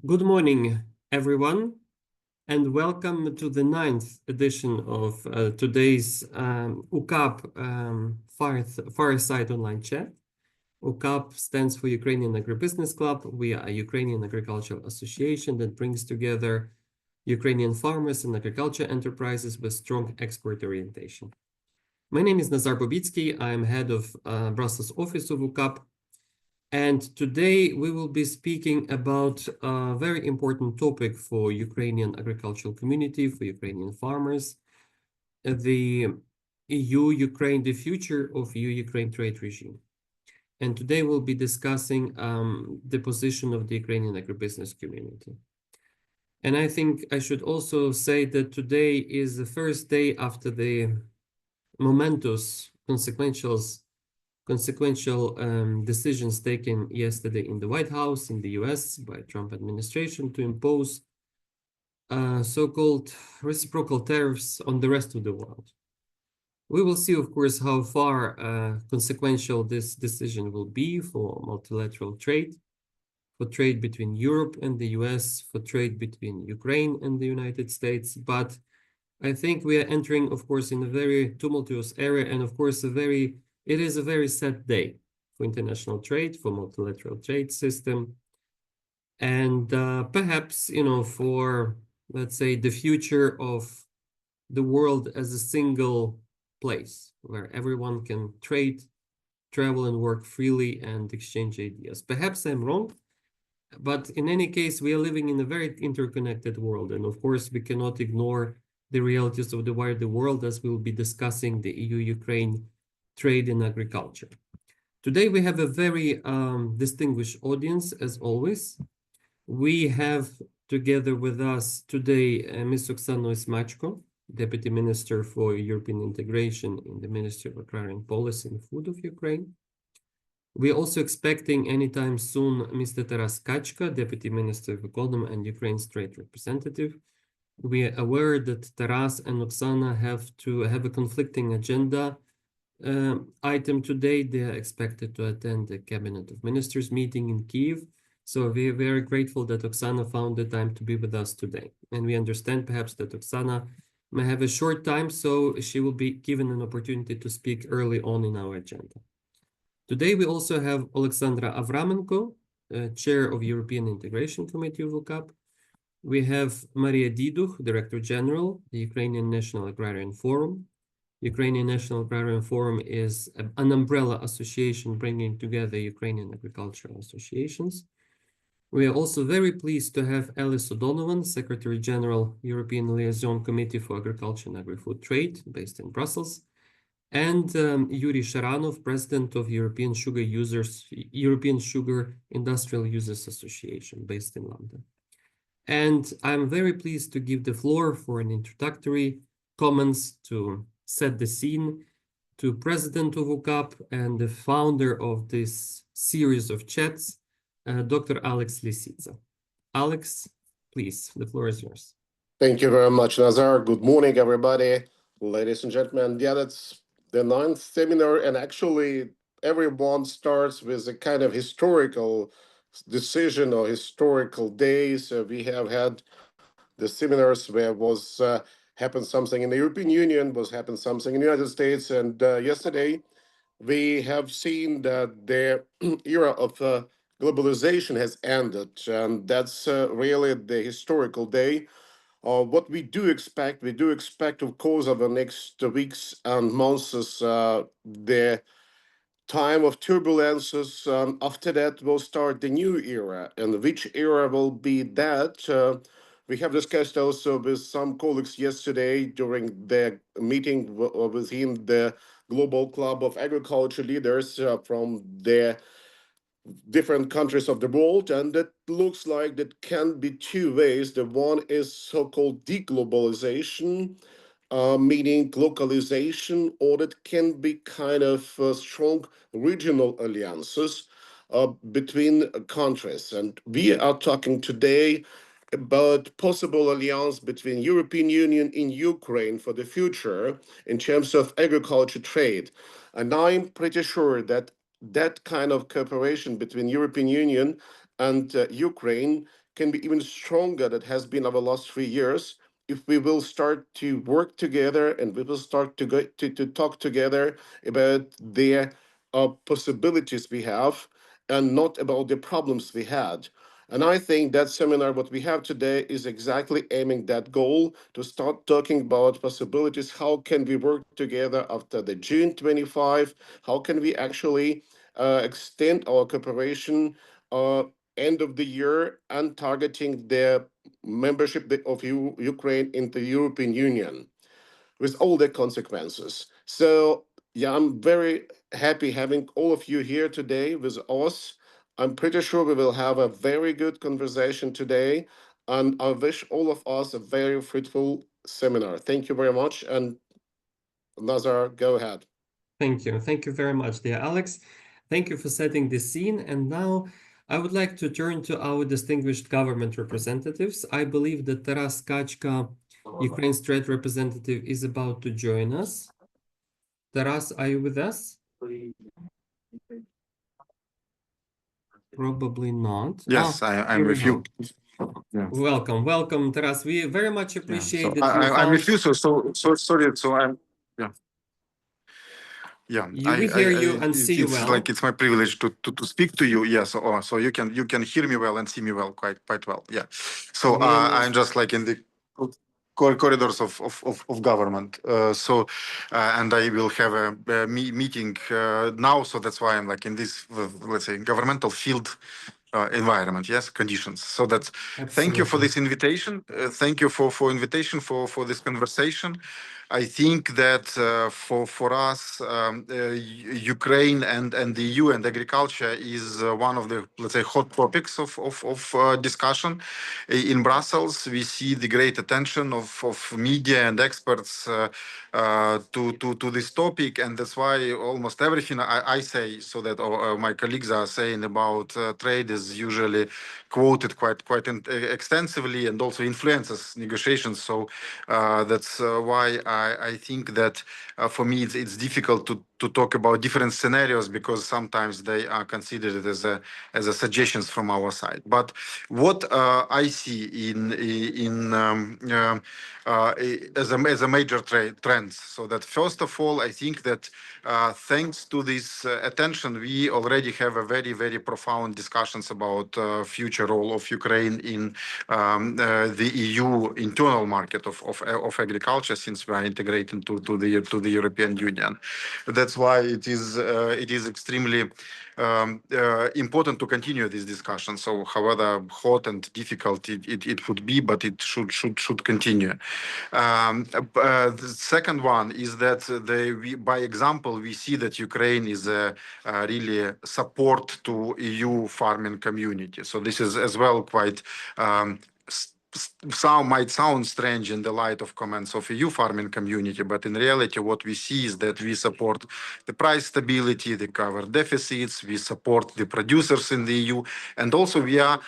Good morning, everyone, and welcome to the ninth edition of today's UCAB Fireside Online Chat. UCAB stands for Ukrainian Agribusiness Club. We are a Ukrainian agricultural association that brings together Ukrainian farmers and agriculture enterprises with strong export orientation. My name is Nazar Bobitsky. I am head of Brussels office of UCAB. And today we will be speaking about a very important topic for Ukrainian agricultural community, for Ukrainian farmers, the EU-Ukraine, the future of EU-Ukraine trade regime. And today we'll be discussing the position of the Ukrainian agribusiness community. And I think I should also say that today is the first day after the momentous consequential decisions taken yesterday in the White House in the US by Trump administration to impose so-called reciprocal tariffs on the rest of the world. We will see, of course, how far consequential this decision will be for multilateral trade, for trade between Europe and the US, for trade between Ukraine and the United States. But I think we are entering, of course, in a very tumultuous era, and of course, it is a very sad day for international trade, for multilateral trade system, and perhaps, for, let's say, the future of the world as a single place where everyone can trade, travel, and work freely and exchange ideas. Perhaps I'm wrong, but in any case, we are living in a very interconnected world, and of course, we cannot ignore the realities of the wider world as we'll be discussing the EU-Ukraine trade in agriculture. Today, we have a very distinguished audience, as always. We have together with us today Ms. Oksana Ismachko, Deputy Minister for European Integration in the Ministry of Agrarian Policy and Food of Ukraine. We are also expecting anytime soon Mr. Taras Kachka, Deputy Minister of Economy and Ukraine's Trade Representative. We are aware that Taras and Oksana have to have a conflicting agenda item today. They are expected to attend the Cabinet of Ministers meeting in Kyiv. So we are very grateful that Oksana found the time to be with us today. And we understand perhaps that Oksana may have a short time, so she will be given an opportunity to speak early on in our agenda. Today, we also have Alexandra Avramenko, Chair of European Integration Committee of UCAB. We have Maria Diduch, Director General, the Ukrainian National Agrarian Forum. Ukrainian National Agrarian Forum is an umbrella association bringing together Ukrainian agricultural associations. We are also very pleased to have Alice O'Donovan, Secretary General, European Liaison Committee for Agriculture and Agri-Food Trade, based in Brussels, and Yuri Sharanov, President of European Sugar Industrial Users Association, based in London. And I'm very pleased to give the floor for an introductory comments to set the scene to President of UCAB and the founder of this series of chats, Dr. Alex Lisitsa. Alex, please, the floor is yours. Thank you very much, Nazar. Good morning, everybody. Ladies and gentlemen, yeah, that's the ninth seminar, and actually everyone starts with a kind of historical decision or historical days. We have had the seminars where was happened something in the European Union, was happened something in the United States, and yesterday we have seen that the era of globalization has ended, and that's really the historical day. What we do expect, of course, over the next weeks and months, is the time of turbulences. After that, we'll start the new era. And which era will be that? We have discussed also with some colleagues yesterday during the meeting within the Global Club of Agriculture Leaders from the different countries of the world, and it looks like that can be two ways. The one is so-called deglobalization, meaning localization, or it can be kind of strong regional alliances between countries. And we are talking today about possible alliance between European Union and Ukraine for the future in terms of agriculture trade. And I'm pretty sure that that kind of cooperation between European Union and Ukraine can be even stronger than has been over the last 3 years if we will start to work together and we will start to go to talk together about the possibilities we have and not about the problems we had. And I think that seminar, what we have today, is exactly aiming that goal to start talking about possibilities. How can we work together after the June 25? How can we actually extend our cooperation end of the year and targeting the membership of Ukraine in the European Union with all the consequences. So yeah, I'm very happy having all of you here today with us. I'm pretty sure we will have a very good conversation today, and I wish all of us a very fruitful seminar. Thank you very much, and Nazar, go ahead. Thank you. Thank you very much, dear Alex. Thank you for setting the scene. And now I would like to turn to our distinguished government representatives. I believe that Taras Kachka, Ukraine's trade representative, is about to join us. Taras, are you with us? Probably not. Yes, I'm here we with you. go. Yeah. Welcome, welcome, Taras. We very much Yeah. appreciate So that you I'm with found. you. So sorry. So I'm. Yeah. Yeah. We hear you and see you It's well. like it's my privilege to speak to you. Yes. So you can hear me well and see me well quite well. Yeah. So I'm just like in the corridors of government. And I will have a meeting now. So that's why I'm like in this let's say governmental field. Environment, yes, conditions. So that's thank you for this invitation. Thank you for invitation for this conversation. I think that for us, Ukraine and the EU and agriculture is one of the, let's say, hot topics of discussion. In Brussels, we see the great attention of media and experts to this topic, and that's why almost everything I say, so that my colleagues are saying about trade is usually quoted quite extensively and also influences negotiations. So that's why I think that for me it's difficult to talk about different scenarios because sometimes they are considered as a suggestions from our side. But what I see as a major trends, so that first of all, I think that thanks to this attention, we already have a very profound discussions about future role of Ukraine in the EU internal market of agriculture, since we are integrating to the European Union. That's why it is extremely important to continue this discussion. So, however hot and difficult it could be, but it should continue. The second one is that by example, we see that Ukraine is a really support to EU farming community. So this is as well quite might sound strange in the light of comments of EU farming community, but in reality, what we see is that we support the price stability, the cover deficits, we support the producers in the EU, and also we are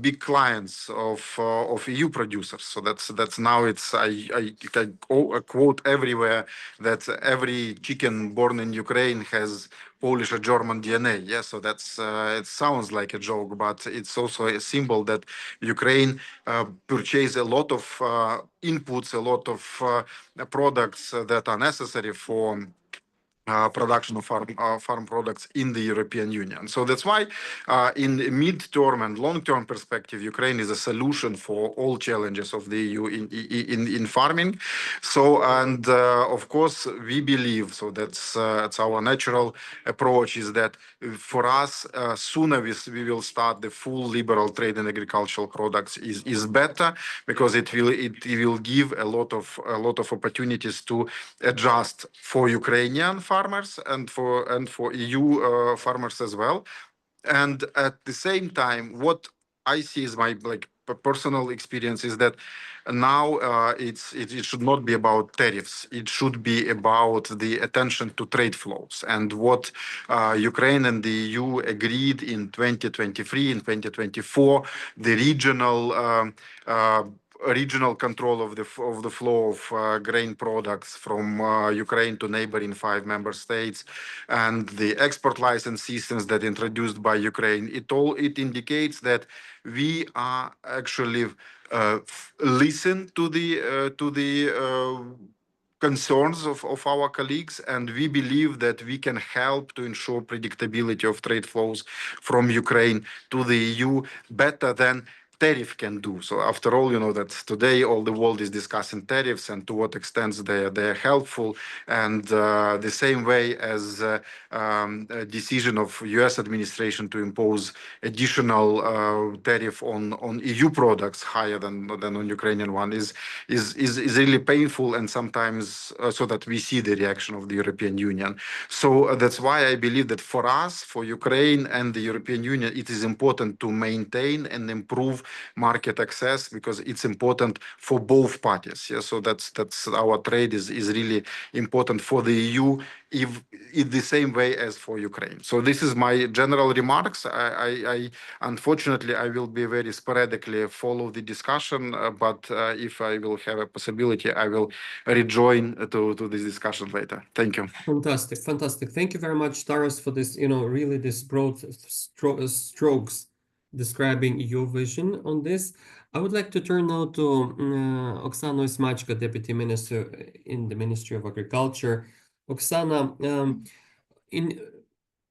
big clients of EU producers. So that's now it's I quote everywhere that every chicken born in Ukraine has Polish or German DNA. Yeah, so that's it sounds like a joke, but it's also a symbol that Ukraine purchase a lot of inputs, a lot of products that are necessary for production of farm products in the European Union. So that's why in the mid-term and long-term perspective, Ukraine is a solution for all challenges of the EU in farming. So, and of course, we believe, so that's it's our natural approach, is that for us, sooner we will start the full liberal trade in agricultural products is better, because it will give a lot of opportunities to adjust for Ukrainian farmers and for EU farmers as well. And at the same time, what I see is my personal experience is that now it should not be about tariffs. It should be about the attention to trade flows. And what Ukraine and the EU agreed in 2023, in 2024, the regional regional control of the flow of grain products from Ukraine to neighboring 5 member states, and the export license systems that introduced by Ukraine. It indicates that we are actually listen to the concerns of our colleagues, and we believe that we can help to ensure predictability of trade flows from Ukraine to the EU better than tariff can do. So after all, you know that today all the world is discussing tariffs and to what extent they're helpful, and the same way as a decision of U.S. administration to impose additional tariff on EU products higher than on Ukrainian one is really painful, and sometimes so that we see the reaction of the European Union. So that's why I believe that for us, for Ukraine and the European Union, it is important to maintain and improve market access, because it's important for both parties. Yeah, so that's our trade is really important for the EU, if in the same way as for Ukraine. So this is my general remarks. I unfortunately I will be very sporadically follow the discussion, but if I will have a possibility, I will rejoin to this discussion later. Thank you. Fantastic, fantastic. Thank you very much, Taras, for this, you know, really this broad strokes describing your vision on this. I would like to turn now to Oksana Ismachka, Deputy Minister in the Ministry of Agriculture. Oksana,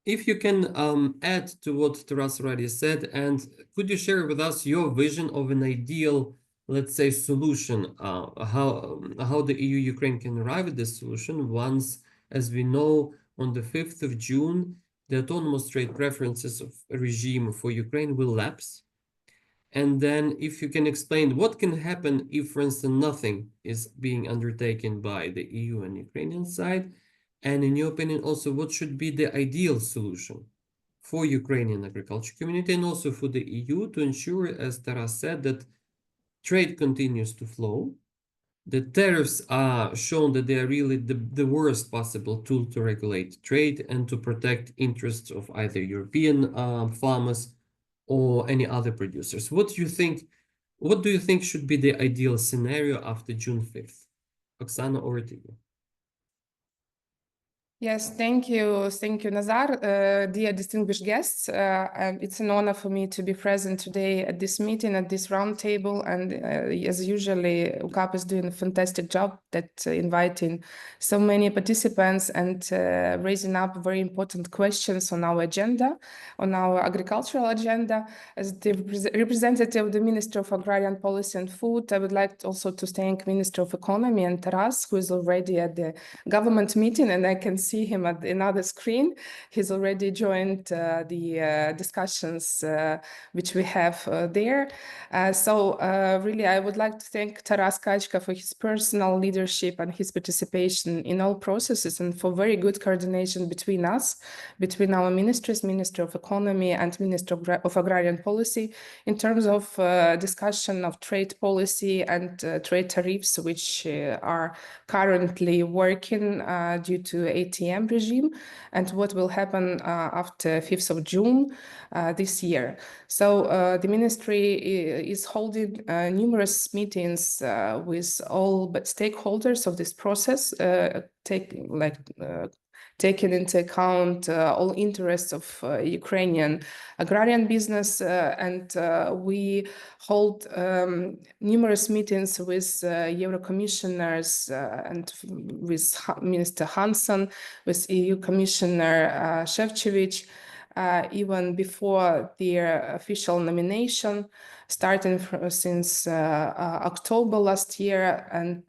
if you can add to what Taras already said, and could you share with us your vision of an ideal, let's say, solution, how the EU-Ukraine can arrive at this solution once, as we know, on the 5th of June, the autonomous trade preferences of a regime for Ukraine will lapse. And then if you can explain what can happen if, for instance, nothing is being undertaken by the EU and Ukrainian side, and in your opinion, also, what should be the ideal solution for Ukrainian agriculture community and also for the EU to ensure, as Taras said, that trade continues to flow. The tariffs are shown that they are really the worst possible tool to regulate trade and to protect interests of either European farmers or any other producers. What do you think should be the ideal scenario after June 5th? Oksana, over to you. Yes, thank you, Nazar. Dear distinguished guests, it's an honor for me to be present today at this meeting, at this roundtable, and as usually, UCAB is doing a fantastic job that inviting so many participants and raising up very important questions on our agenda, on our agricultural agenda. As the representative of the Minister of Agrarian Policy and Food, I would like also to thank Minister of Economy and Taras, who is already at the government meeting, and I can see him at another screen. He's already joined the discussions which we have there. So really, I would like to thank Taras Kachka for his personal leadership and his participation in all processes, and for very good coordination between us, between our ministries, Minister of Economy and Minister of Agrarian Policy, in terms of discussion of trade policy and trade tariffs, which are currently working due to ATM regime, and what will happen after 5th of June this year. So the ministry is holding numerous meetings with all stakeholders of this process, taking into account all interests of Ukrainian agrarian business, and we hold numerous meetings with Euro commissioners and with Minister Hansen, with EU Commissioner Shevchevich, even before their official nomination, starting since October last year, and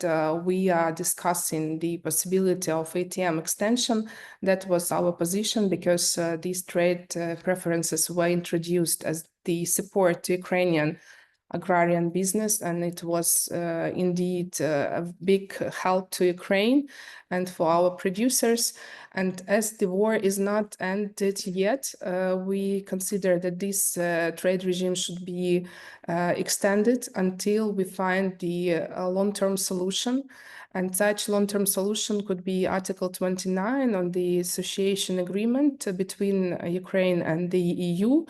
we are discussing the possibility of ATM extension. That was our position, because these trade preferences were introduced as the support to Ukrainian agrarian business, and it was indeed a big help to Ukraine. and for our producers. And as the war is not ended yet, we consider that this trade regime should be extended until we find the long-term solution. And such long-term solution could be Article 29 on the association agreement between Ukraine and the EU,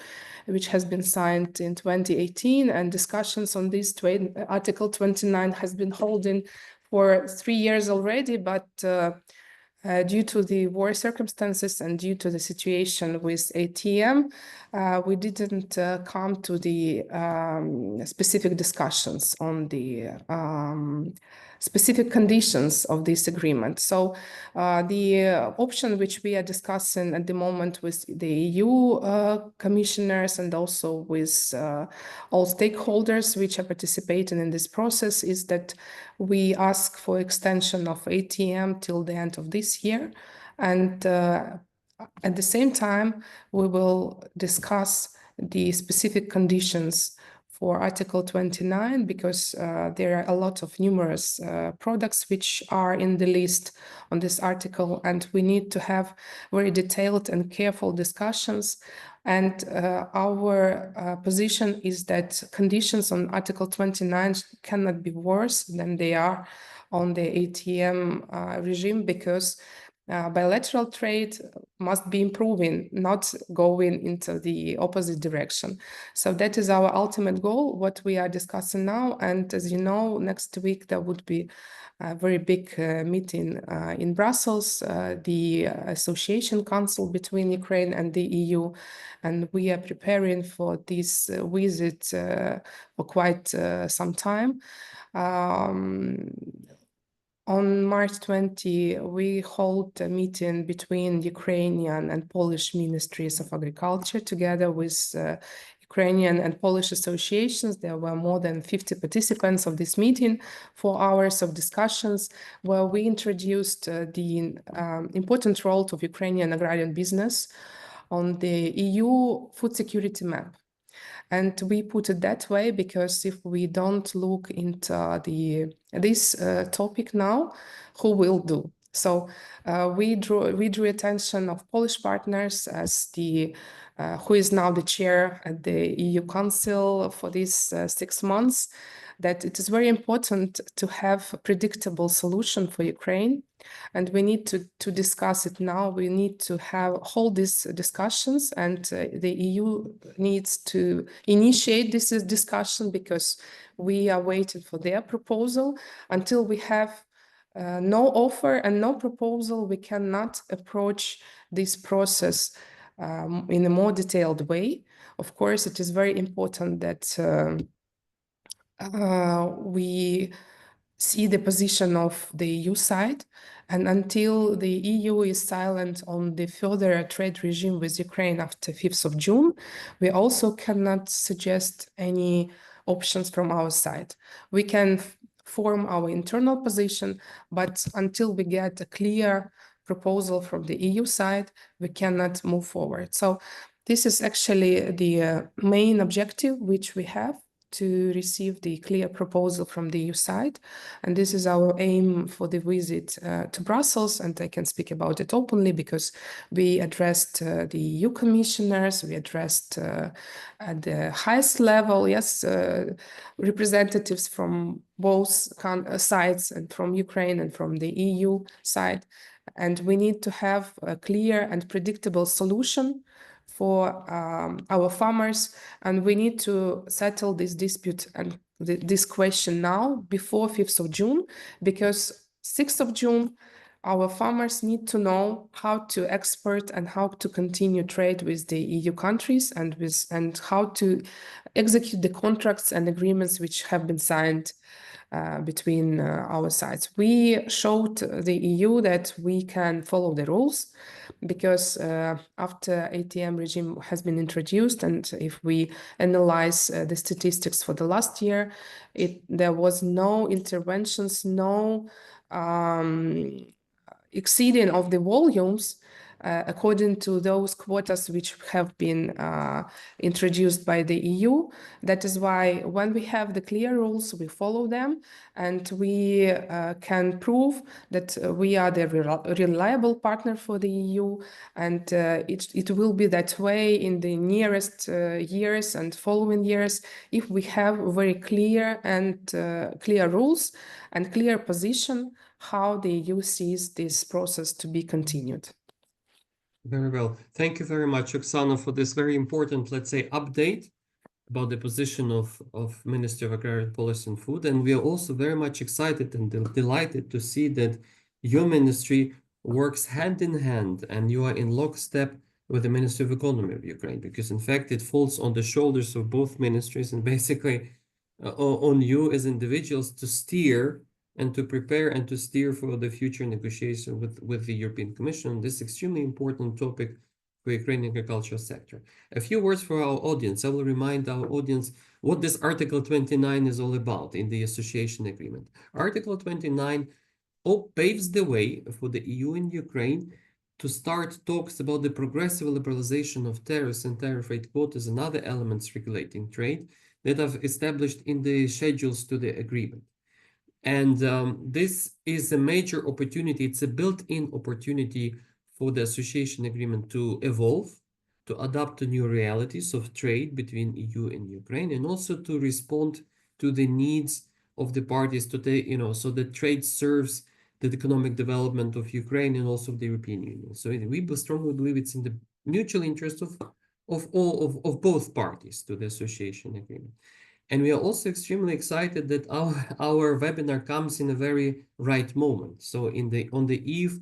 which has been signed in 2018. And discussions on this trade Article 29 has been holding for 3 years already, but due to the war circumstances and due to the situation with ATM, we didn't come to the specific discussions on the specific conditions of this agreement. So the option which we are discussing at the moment with the EU commissioners and also with all stakeholders which are participating in this process is that we ask for extension of ATM till the end of this year. And at the same time, we will discuss the specific conditions for Article 29, because there are a lot of numerous products which are in the list on this article, and we need to have very detailed and careful discussions. And our position is that conditions on Article 29 cannot be worse than they are on the ATM regime, because bilateral trade must be improving, not going into the opposite direction. So that is our ultimate goal, what we are discussing now. And as you know, next week there would be a very big meeting in Brussels, the Association Council between Ukraine and the EU. And we are preparing for this visit for quite some time. On March 20, we hold a meeting between Ukrainian and Polish ministries of agriculture together with Ukrainian and Polish associations. There were more than 50 participants of this meeting, 4 hours of discussions, where we introduced the important role of Ukrainian agrarian business on the EU food security map. And we put it that way because if we don't look into this topic now, who will do? So we drew attention of Polish partners as the who is now the chair at the EU Council for these 6 months, that it is very important to have a predictable solution for Ukraine. And we need to discuss it now. We need to hold these discussions, and the EU needs to initiate this discussion, because we are waiting for their proposal. Until we have no offer and no proposal, we cannot approach this process in a more detailed way. Of course, it is very important that we see the position of the EU side, and until the EU is silent on the further trade regime with Ukraine after 5th of June, we also cannot suggest any options from our side. We can form our internal position, but until we get a clear proposal from the EU side, we cannot move forward. So this is actually the main objective which we have, to receive the clear proposal from the EU side. And this is our aim for the visit to Brussels. And I can speak about it openly because we addressed the EU commissioners, we addressed at the highest level, yes, representatives from both sides, and from Ukraine and from the EU side. And we need to have a clear and predictable solution for our farmers, and we need to settle this dispute and this question now before 5th of June, because 6th of June, our farmers need to know how to export and how to continue trade with the EU countries, and how to execute the contracts and agreements which have been signed between our sides. We showed the EU that we can follow the rules, because after ATM regime has been introduced, and if we analyze the statistics for the last year, there was no interventions, no exceeding of the volumes according to those quotas which have been introduced by the EU. That is why when we have the clear rules, we follow them, and we can prove that we are the reliable partner for the EU, and it will be that way in the nearest years and following years if we have very clear and clear rules and clear position how the EU sees this process to be continued. Very well. Thank you very much, Oksana, for this very important, let's say, update about the position of Ministry of Agrarian Policy and Food. And we are also very much excited and delighted to see that your ministry works hand in hand and you are in lockstep with the Ministry of Economy of Ukraine, because in fact it falls on the shoulders of both ministries and basically on you as individuals to steer and to prepare and to steer for the future negotiation with the European Commission on this extremely important topic for Ukrainian agricultural sector. A few words for our audience. I will remind our audience what this Article 29 is all about in the association agreement. Article 29 paves the way for the EU and Ukraine to start talks about the progressive liberalization of tariffs and tariff rate quotas and other elements regulating trade that are established in the schedules to the agreement. And this is a major opportunity. It's a built-in opportunity for the association agreement to evolve, to adapt to new realities of trade between EU and Ukraine, and also to respond to the needs of the parties today, so that trade serves the economic development of Ukraine and also of the European Union. So we strongly believe it's in the mutual interest of both parties to the association agreement. And we are also extremely excited that our webinar comes in a very right moment. So on the eve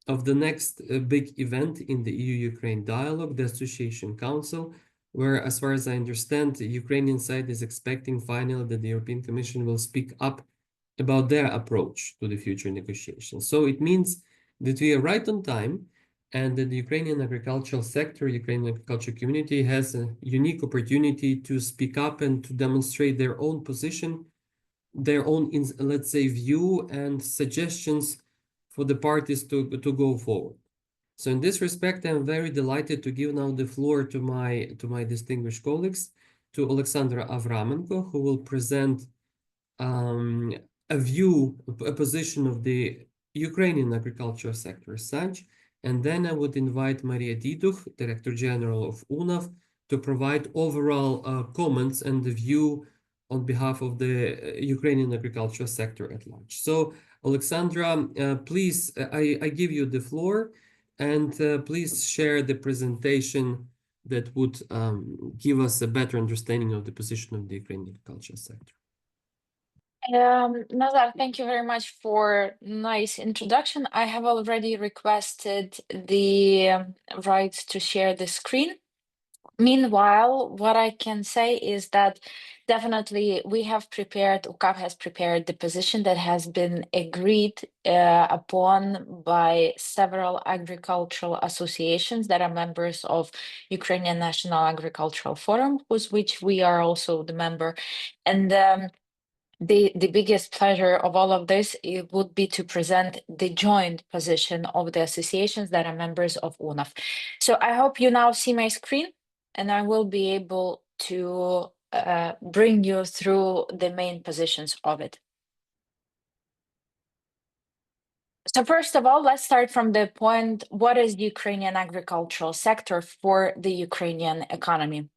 of the next big event in the EU-Ukraine dialogue, the Association Council, where, as far as I understand, the Ukrainian side is expecting finally that the European Commission will speak up about their approach to the future negotiations. So it means that we are right on time, and that the Ukrainian agricultural sector, Ukrainian agricultural community has a unique opportunity to speak up and to demonstrate their own position, their own, let's say, view and suggestions for the parties to go forward. So in this respect, I'm very delighted to give now the floor to my distinguished colleagues, to Alexandra Avramenko, who will present a position of the Ukrainian agricultural sector as such. And then I would invite Maria Diduch, Director General of UNAV, to provide overall comments and the view on behalf of the Ukrainian agricultural sector at large. So, Alexandra, please, I give you the floor, and please share the presentation that would give us a better understanding of the position of the Ukrainian agricultural sector. Nazar, thank you very much for nice introduction. I have already requested the right to share the screen. Meanwhile, what I can say is that definitely UCAB has prepared the position that has been agreed upon by several agricultural associations that are members of Ukrainian National Agricultural Forum, which we are also the member. And the biggest pleasure of all of this, it would be to present the joint position of the associations that are members of UNAV. So I hope you now see my screen, and I will be able to bring you through the main positions of it. So first of all, let's start from the point, what is the Ukrainian agricultural sector for the Ukrainian economy?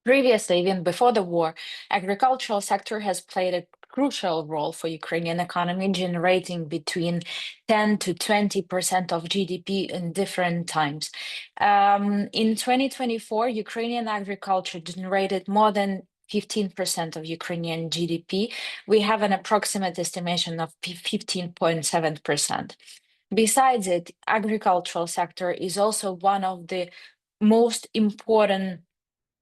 Previously, even before the war, agricultural sector has played a crucial role for Ukrainian economy, generating between 10 to 20% of GDP in different times. In 2024, Ukrainian agriculture generated more than 15% of Ukrainian GDP. We have an approximate estimation of 15.7%. Besides it, agricultural sector is also one of the most important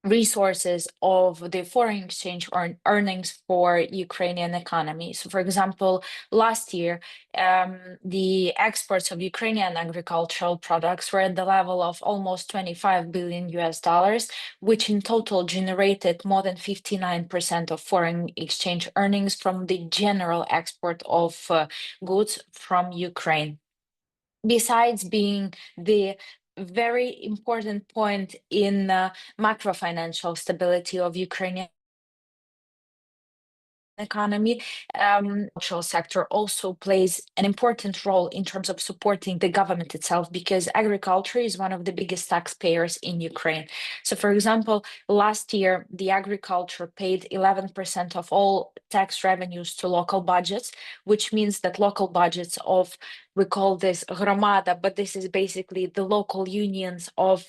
resources of the foreign exchange earnings for Ukrainian economy. So, for example, last year, the exports of Ukrainian agricultural products were at the level of almost 25 billion US dollars, which in total generated more than 59% of foreign exchange earnings from the general export of goods from Ukraine. besides being the very important point in macro financial stability of Ukrainian economy, agricultural sector also plays an important role in terms of supporting the government itself, because agriculture is one of the biggest taxpayers in Ukraine. So, for example, last year, the agriculture paid 11% of all tax revenues to local budgets, which means that local budgets of, we call this громада, but this is basically the local unions of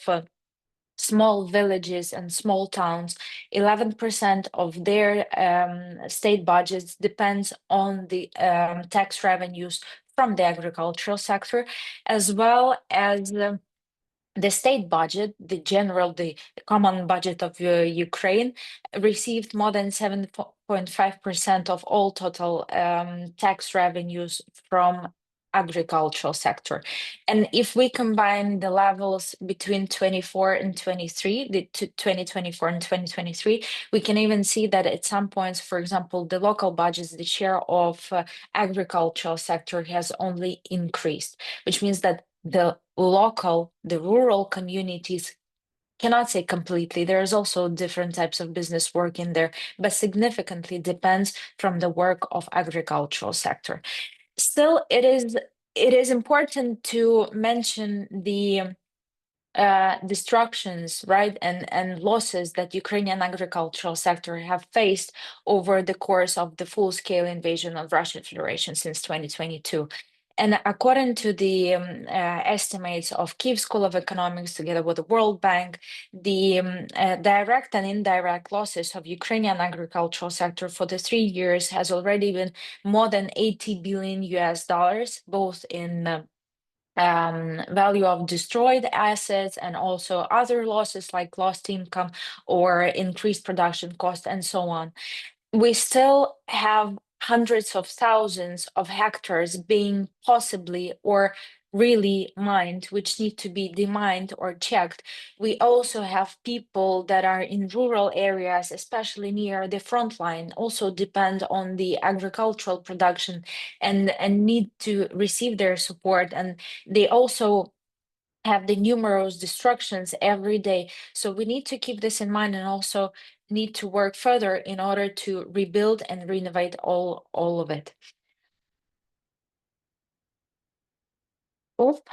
small villages and small towns, 11% of their state budgets depends on the tax revenues from the agricultural sector, as well as the state budget, the common budget of Ukraine, received more than 7.5% of all total tax revenues from agricultural sector. And if we combine the levels between 24 and 23, the 2024 and 2023, we can even see that at some points, for example, the local budgets, the share of agricultural sector has only increased, which means that the rural communities, cannot say completely, there's also different types of business work in there, but significantly depends from the work of agricultural sector. Still, it is important to mention the destructions, right, and losses that Ukrainian agricultural sector have faced over the course of the full-scale invasion of Russian Federation since 2022. And according to the estimates of Kyiv School of Economics, together with the World Bank, the direct and indirect losses of Ukrainian agricultural sector for the 3 years has already been more than 80 billion US dollars, both in value of destroyed assets and also other losses like lost income or increased production cost and so on. We still have hundreds of thousands of hectares being possibly or really mined, which need to be demined or checked. We also have people that are in rural areas, especially near the front line, also depend on the agricultural production and need to receive their support. And they also have the numerous destructions every day. So we need to keep this in mind and also need to work further in order to rebuild and renovate all of it. Oop.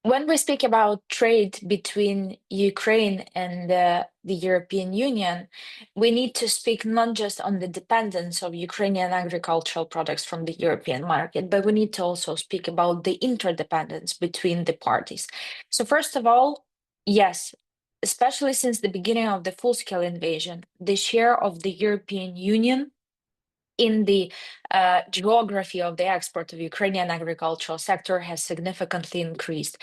When we speak about trade between Ukraine and the European Union, we need to speak not just on the dependence of Ukrainian agricultural products from the European market, but we need to also speak about the interdependence between the parties. So first of all, yes, especially since the beginning of the full-scale invasion, the share of the European Union in the geography of the export of Ukrainian agricultural sector has significantly increased.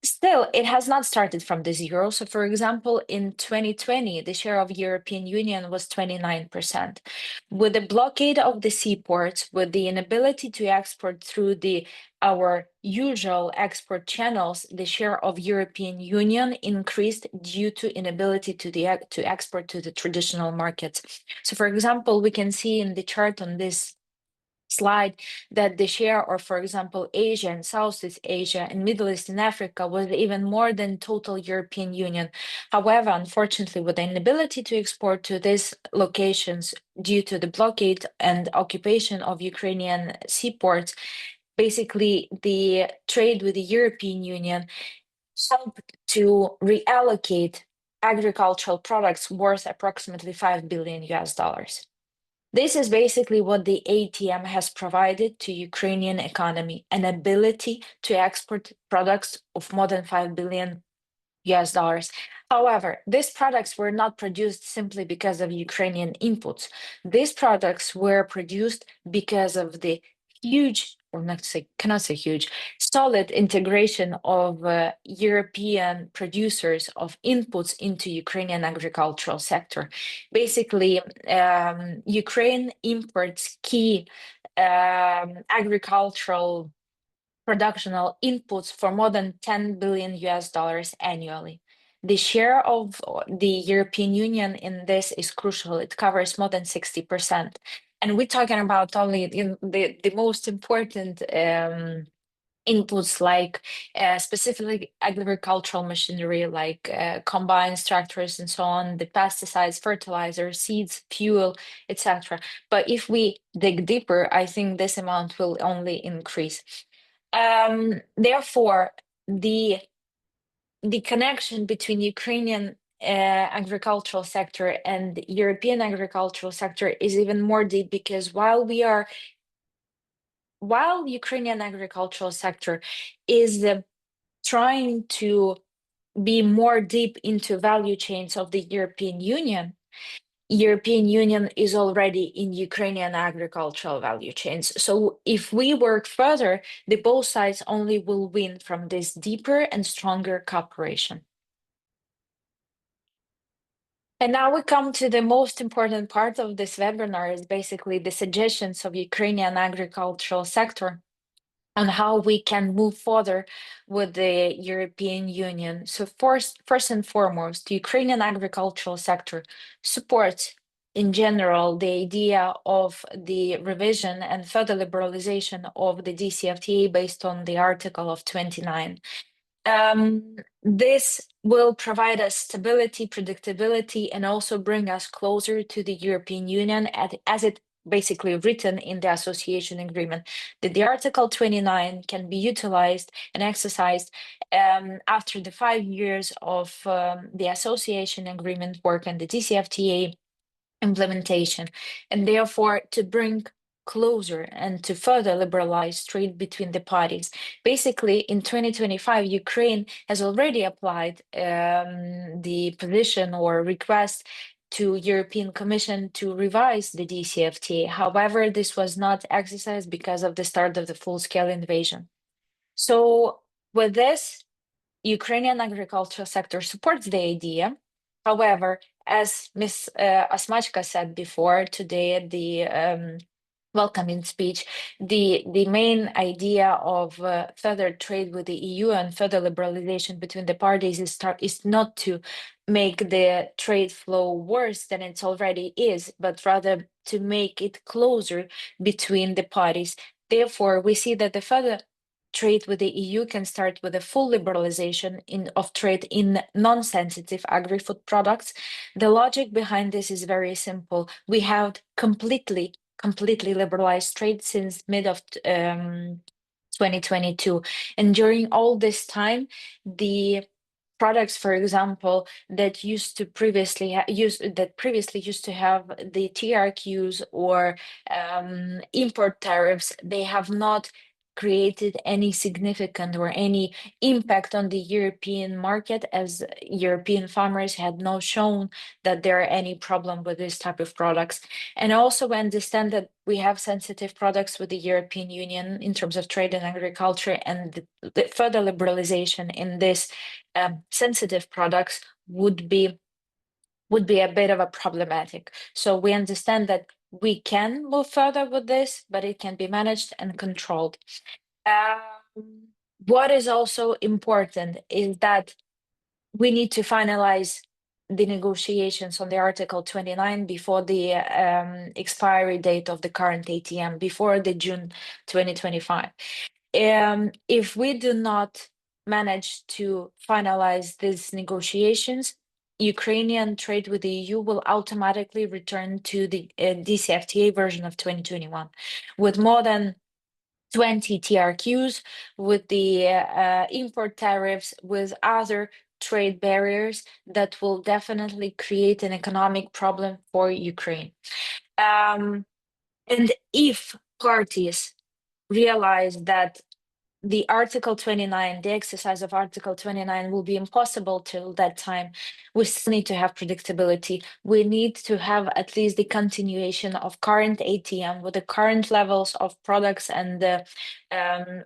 Still, it has not started from the zero. So, for example, in 2020, the share of European Union was 29%. With the blockade of the seaports, with the inability to export through our usual export channels, the share of European Union increased due to inability to export to the traditional markets. So, for example, we can see in the chart on this slide that the share of, for example, Asia and Southeast Asia and Middle East and Africa was even more than total European Union. However, unfortunately, with the inability to export to these locations due to the blockade and occupation of Ukrainian seaports, basically the trade with the European Union helped to reallocate agricultural products worth approximately 5 billion US dollars. This is basically what the ATM has provided to Ukrainian economy, an ability to export products of more than 5 billion US dollars. However, these products were not produced simply because of Ukrainian inputs. These products were produced because of the huge, or cannot say huge, solid integration of European producers of inputs into Ukrainian agricultural sector. Basically, Ukraine imports key agricultural productional inputs for more than 10 billion US dollars annually. The share of the European Union in this is crucial. It covers more than 60%. And we're talking about only the most important inputs like specifically agricultural machinery like combines, tractors, and so on, the pesticides, fertilizers, seeds, fuel, etc. But if we dig deeper, I think this amount will only increase. Therefore, the connection between Ukrainian agricultural sector and European agricultural sector is even more deep, because while Ukrainian agricultural sector is trying to be more deep into value chains of the European Union is already in Ukrainian agricultural value chains. So if we work further, the both sides only will win from this deeper and stronger cooperation. And now we come to the most important part of this webinar, is basically the suggestions of Ukrainian agricultural sector on how we can move further with the European Union. So first and foremost, the Ukrainian agricultural sector supports in general the idea of the revision and further liberalization of the DCFTA based on the Article of 29. This will provide us stability, predictability, and also bring us closer to the European Union, as it basically written in the association agreement, that the Article 29 can be utilized and exercised after the 5 years of the association agreement work and the DCFTA implementation, and therefore to bring closer and to further liberalize trade between the parties. Basically, in 2025, Ukraine has already applied the position or request to European Commission to revise the DCFTA. However, this was not exercised because of the start of the full-scale invasion. So with this, Ukrainian agricultural sector supports the idea. However, as Ms. Asmachka said before today at the welcoming speech, the main idea of further trade with the EU and further liberalization between the parties is not to make the trade flow worse than it already is, but rather to make it closer between the parties. Therefore, we see that the further trade with the EU can start with a full liberalization of trade in non-sensitive agri-food products. The logic behind this is very simple. We have completely liberalized trade since mid of 2022, and during all this time, the products, for example, that previously used to have the TRQs or import tariffs, they have not created any significant or any impact on the European market, as European farmers had not shown that there are any problem with this type of products. And also we understand that we have sensitive products with the European Union in terms of trade and agriculture, and the further liberalization in this sensitive products would be a bit of a problematic. So we understand that we can move further with this, but it can be managed and controlled. What is also important is that we need to finalize the negotiations on the Article 29 before the expiry date of the current ATM, before the June 2025. If we do not manage to finalize these negotiations, Ukrainian trade with the EU will automatically return to the DCFTA version of 2021, with more than 20 TRQs, with the import tariffs, with other trade barriers that will definitely create an economic problem for Ukraine. And if parties realize that the Article 29, the exercise of Article 29 will be impossible till that time, we still need to have predictability. We need to have at least the continuation of current ATM with the current levels of products and the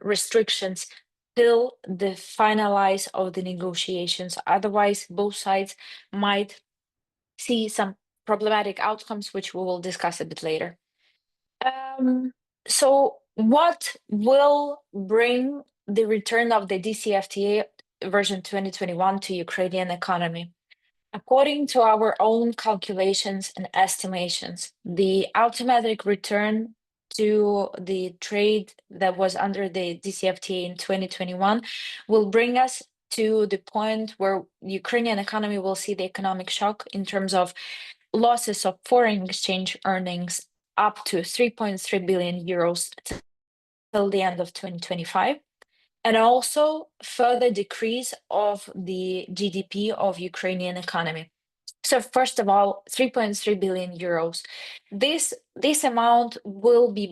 restrictions till the finalize of the negotiations. Otherwise, both sides might see some problematic outcomes, which we will discuss a bit later. So what will bring the return of the DCFTA version 2021 to Ukrainian economy? According to our own calculations and estimations, the automatic return to the trade that was under the DCFTA in 2021 will bring us to the point where the Ukrainian economy will see the economic shock in terms of losses of foreign exchange earnings up to 3.3 billion euros till the end of 2025, and also further decrease of the GDP of Ukrainian economy. So first of all, 3.3 billion euros. This amount will be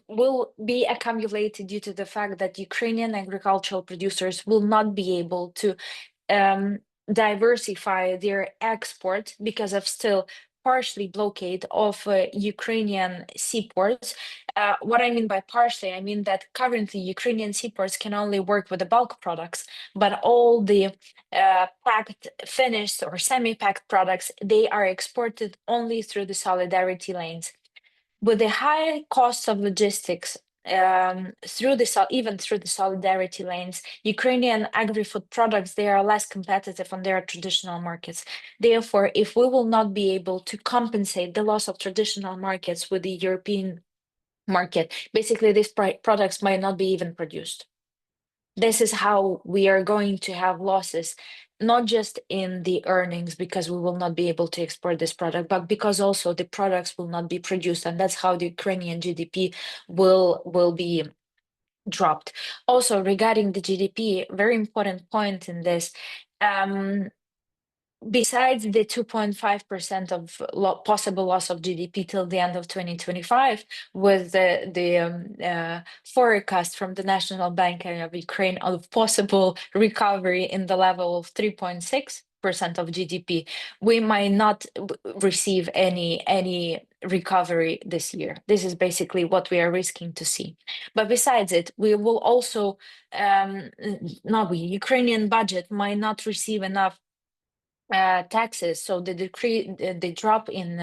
will be accumulated due to the fact that Ukrainian agricultural producers will not be able to diversify their export because of still partially blockade of Ukrainian seaports. What I mean by partially, I mean that currently Ukrainian seaports can only work with the bulk products, but all the packed, finished or semi-packed products, they are exported only through the solidarity lanes. With the high cost of logistics, even through the solidarity lanes, Ukrainian agri-food products, they are less competitive on their traditional markets. Therefore, if we will not be able to compensate the loss of traditional markets with the European market, basically these products might not be even produced. This is how we are going to have losses, not just in the earnings because we will not be able to export this product, but because also the products will not be produced, and that's how the Ukrainian GDP will be dropped. Also, regarding the GDP, very important point in this. Besides the 2.5% of possible loss of GDP till the end of 2025, with the forecast from the National Bank of Ukraine of possible recovery in the level of 3.6% of GDP, we might not receive any recovery this year. This is basically what we are risking to see. But besides it, we will also, Ukrainian budget might not receive enough taxes, so the drop in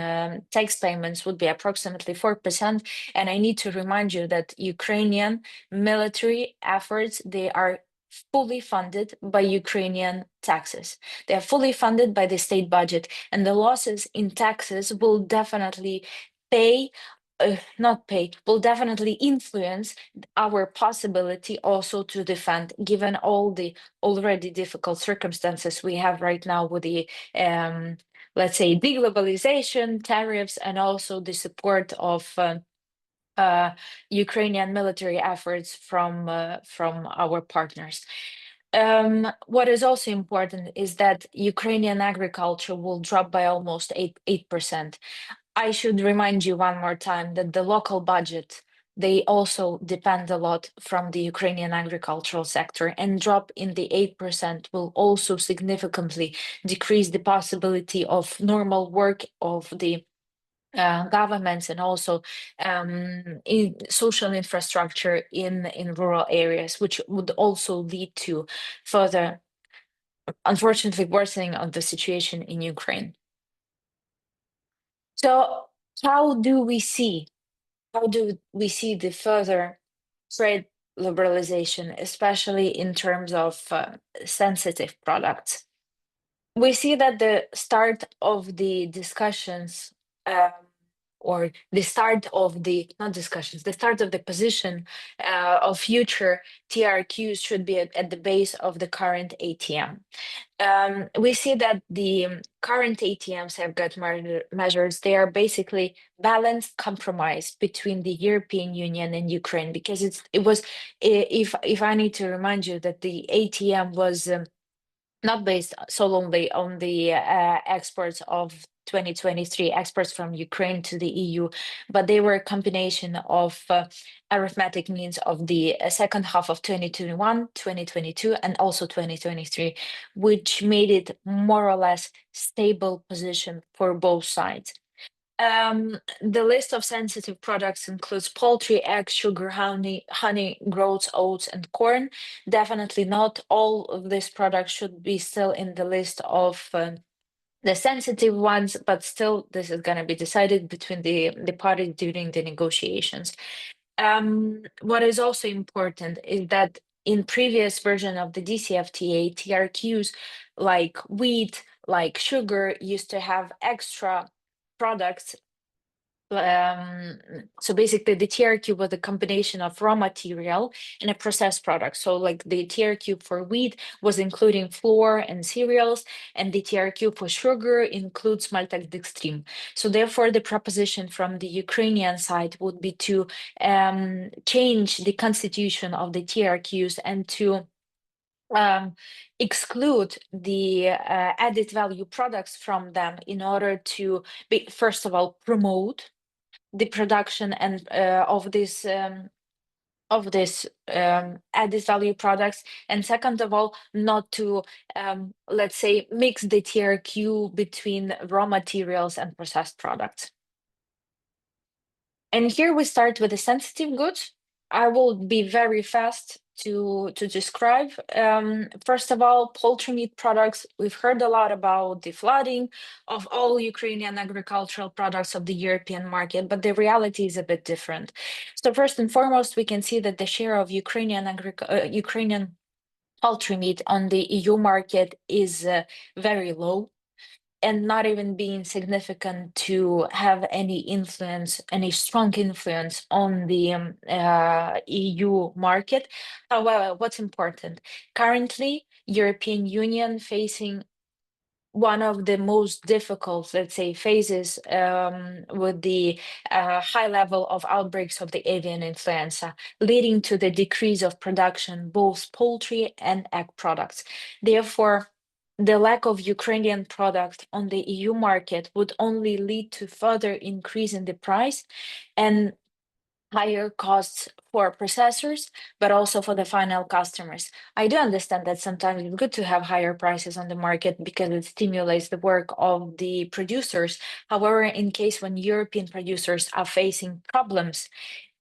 tax payments would be approximately 4%. And I need to remind you that Ukrainian military efforts, they are fully funded by Ukrainian taxes. They are fully funded by the state budget, and the losses in taxes will definitely will definitely influence our possibility also to defend, given all the already difficult circumstances we have right now with the, let's say, deglobalization, tariffs, and also the support of Ukrainian military efforts from our partners. What is also important is that Ukrainian agriculture will drop by almost 8%. I should remind you one more time that the local budget, they also depend a lot from the Ukrainian agricultural sector, and drop in the 8% will also significantly decrease the possibility of normal work of the governments and also in social infrastructure in rural areas, which would also lead to further, unfortunately, worsening of the situation in Ukraine. So how do we see the further trade liberalization, especially in terms of sensitive products? We see that the start of the discussions, or the start of the, not discussions, the start of the position of future TRQs should be at the base of the current ATM. We see that the current ATM safeguard measures, they are basically balanced compromise between the European Union and Ukraine, because if I need to remind you that the ATM was not based solely on the exports of 2023, exports from Ukraine to the EU, but they were a combination of arithmetic means of the second half of 2021, 2022, and also 2023, which made it more or less stable position for both sides. The list of sensitive products includes poultry, eggs, sugar, honey, groats, oats, and corn. Definitely not all of these products should be still in the list of the sensitive ones, but still this is going to be decided between the parties during the negotiations. What is also important is that in previous version of the DCFTA, TRQs like wheat, like sugar, used to have extra products So basically the TRQ was a combination of raw material and a processed product. So like the TRQ for wheat was including flour and cereals, and the TRQ for sugar includes maltodextrin. So therefore the proposition from the Ukrainian side would be to change the constitution of the TRQs and to exclude the added value products from them in order to be, first of all, promote the production and of this added value products, and second of all, not to let's say mix the TRQ between raw materials and processed products. And here we start with the sensitive goods. I will be very fast to describe. First of all, poultry meat products. We've heard a lot about the flooding of all Ukrainian agricultural products of the European market, but the reality is a bit different. So first and foremost, we can see that the share of Ukrainian poultry meat on the EU market is very low, and not even being significant to have any influence, any strong influence on the EU market. However, what's important, currently, European Union facing one of the most difficult, let's say, phases with the high level of outbreaks of the avian influenza, leading to the decrease of production, both poultry and egg products. Therefore, the lack of Ukrainian product on the EU market would only lead to further increase in the price and higher costs for processors, but also for the final customers. I do understand that sometimes it's good to have higher prices on the market because it stimulates the work of the producers. However, in case when European producers are facing problems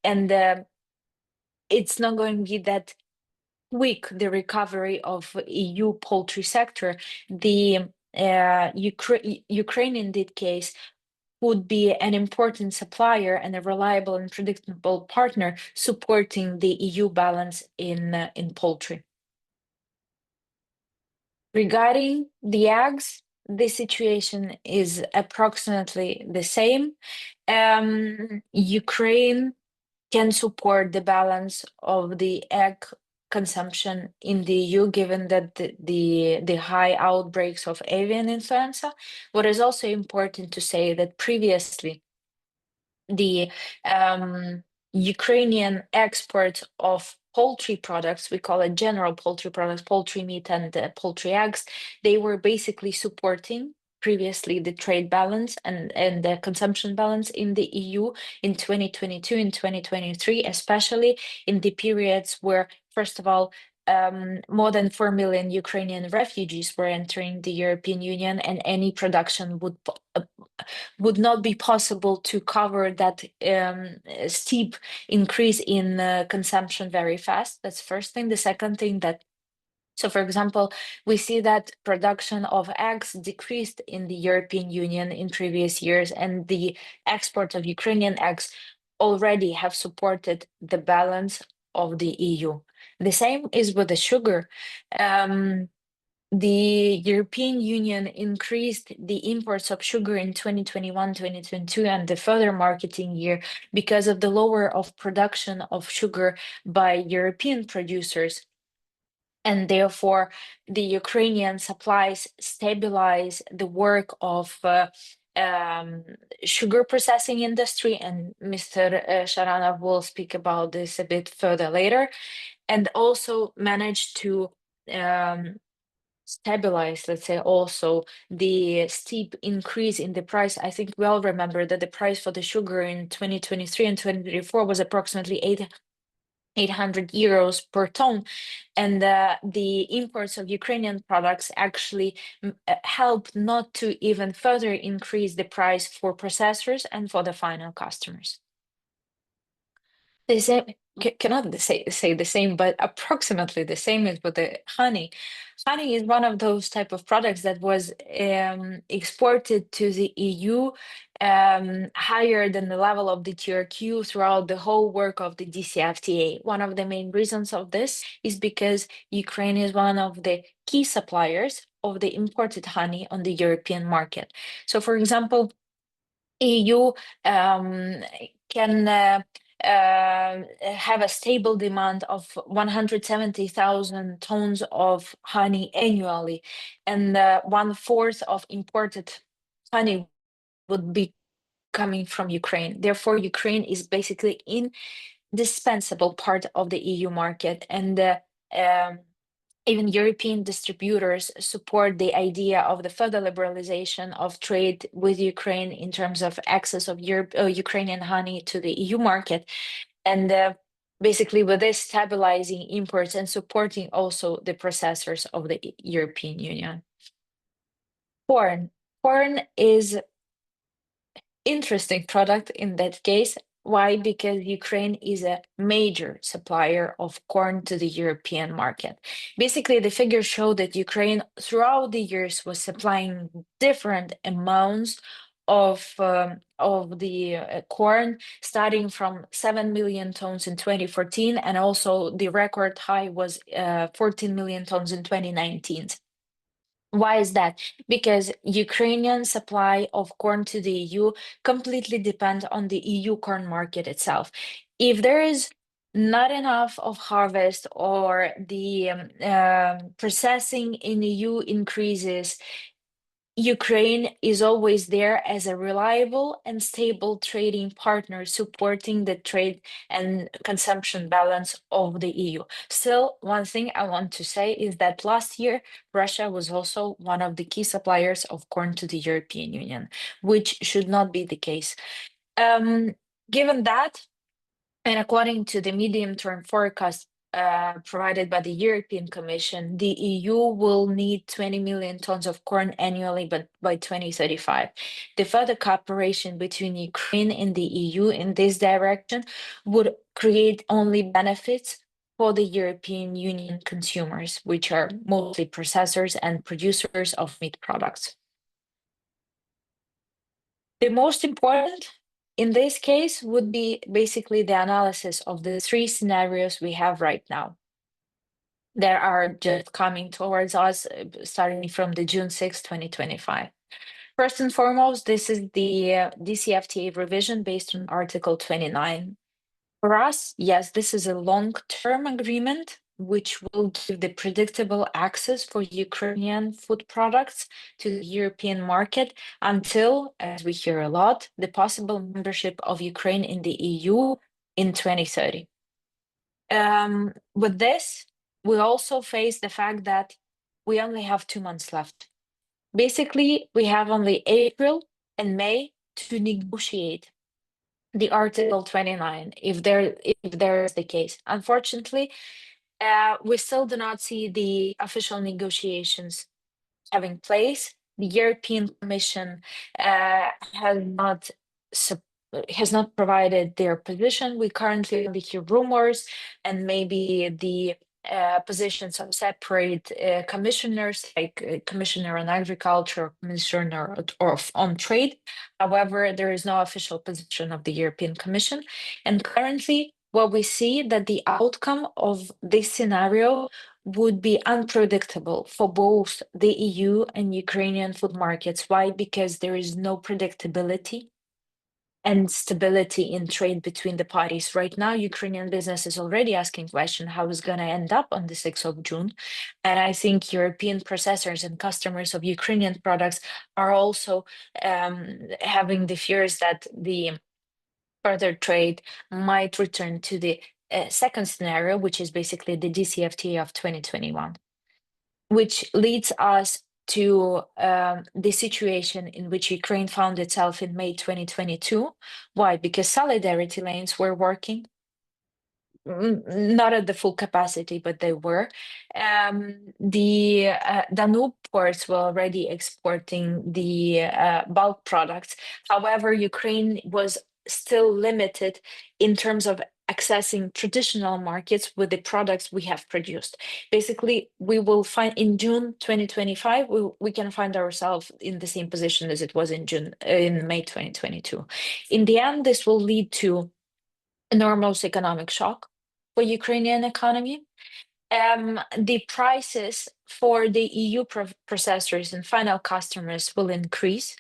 and it's not going to be that quick, the recovery of EU poultry sector, the Ukraine in that case would be an important supplier and a reliable and predictable partner supporting the EU balance in poultry. Regarding the eggs, the situation is approximately the same. Ukraine can support the balance of the egg consumption in the EU, given that the high outbreaks of avian influenza. What is also important to say that previously the Ukrainian export of poultry products, we call it general poultry products, poultry meat and poultry eggs, they were basically supporting previously the trade balance and the consumption balance in the EU in 2022 and 2023, especially in the periods where, first of all, more than 4 million Ukrainian refugees were entering the European Union, and any production would not be possible to cover that steep increase in consumption very fast. That's first thing. The second thing that, so for example, we see that production of eggs decreased in the European Union in previous years, and the export of Ukrainian eggs already have supported the balance of the EU. The same is with the sugar. The European Union increased the imports of sugar in 2021, 2022, and the further marketing year because of the lower of production of sugar by European producers. And therefore, the Ukrainian supplies stabilize the work of sugar processing industry, and Mr. Sharanov will speak about this a bit further later, and also managed to stabilize, let's say, also the steep increase in the price. I think we all remember that the price for the sugar in 2023 and 2024 was approximately 800 euros per ton, and the imports of Ukrainian products actually helped not to even further increase the price for processors and for the final customers. The same, cannot say the same, but approximately the same is with the honey. Honey is one of those type of products that was exported to the EU higher than the level of the TRQ throughout the whole work of the DCFTA. One of the main reasons of this is because Ukraine is one of the key suppliers of the imported honey on the European market. So, for example, EU can have a stable demand of 170,000 tons of honey annually, and 1/4 of imported honey would be coming from Ukraine. Therefore, Ukraine is basically indispensable part of the EU market, and even European distributors support the idea of the further liberalization of trade with Ukraine in terms of access of Ukrainian honey to the EU market, and basically with this stabilizing imports and supporting also the processors of the European Union. Corn. Corn is interesting product in that case. Why? Because Ukraine is a major supplier of corn to the European market. Basically, the figures show that Ukraine throughout the years was supplying different amounts of the corn, starting from 7 million tons in 2014, and also the record high was 14 million tons in 2019. Why is that? Because Ukrainian supply of corn to the EU completely depend on the EU corn market itself. If there is not enough of harvest or the processing in the EU increases, Ukraine is always there as a reliable and stable trading partner, supporting the trade and consumption balance of the EU. Still, one thing I want to say is that last year, Russia was also one of the key suppliers of corn to the European Union, which should not be the case. Given that, and according to the medium-term forecast provided by the European Commission, the EU will need 20 million tons of corn annually, but by 2035. The further cooperation between Ukraine and the EU in this direction would create only benefits for the European Union consumers, which are mostly processors and producers of meat products. The most important in this case would be basically the analysis of the three scenarios we have right now. There are just coming towards us starting from the June 6, 2025. First and foremost, this is the DCFTA revision based on Article 29. For us, yes, this is a long-term agreement which will give the predictable access for Ukrainian food products to the European market until, as we hear a lot, the possible membership of Ukraine in the EU in 2030. With this, we also face the fact that we only have 2 months left. Basically, we have only April and May to negotiate the Article 29, if there is the case. Unfortunately, we still do not see the official negotiations having place. The European Commission has not provided their position. We currently only hear rumors and maybe the positions of separate commissioners, like Commissioner on Agriculture, Commissioner on Trade. However, there is no official position of the European Commission. And currently, what we see that the outcome of this scenario would be unpredictable for both the EU and Ukrainian food markets. Why? Because there is no predictability and stability in trade between the parties. Right now, Ukrainian business is already asking question how it's going to end up on the 6th of June. And I think European processors and customers of Ukrainian products are also having the fears that the further trade might return to the second scenario, which is basically the DCFTA of 2021, which leads us to the situation in which Ukraine found itself in May 2022. Why? Because solidarity lanes were working, not at the full capacity, but they were. The Danube ports were already exporting the bulk products. However, Ukraine was still limited in terms of accessing traditional markets with the products we have produced. Basically, we will find in June 2025, we can find ourselves in the same position as it was in May 2022. In the end, this will lead to enormous economic shock for Ukrainian economy. The prices for the EU processors and final customers will increase,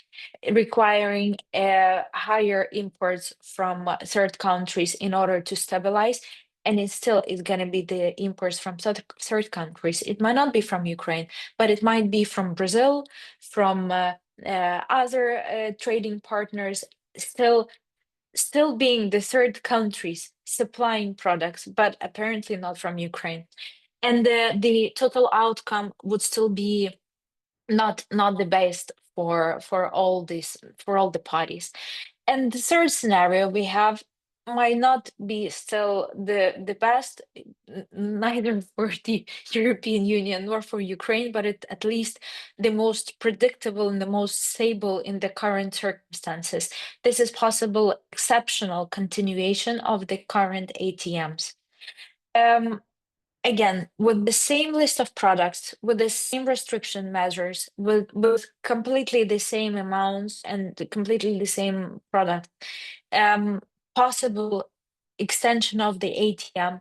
requiring higher imports from third countries in order to stabilize. And it still is going to be the imports from third countries. It might not be from Ukraine, but it might be from Brazil, from other trading partners, still being the third countries supplying products, but apparently not from Ukraine. And the total outcome would still be not the best for all the parties. And the third scenario we have might not be still the best, neither for the European Union nor for Ukraine, but at least the most predictable and the most stable in the current circumstances. This is possible exceptional continuation of the current ATMs. Again, with the same list of products, with the same restriction measures, with completely the same amounts and completely the same product, possible extension of the ATM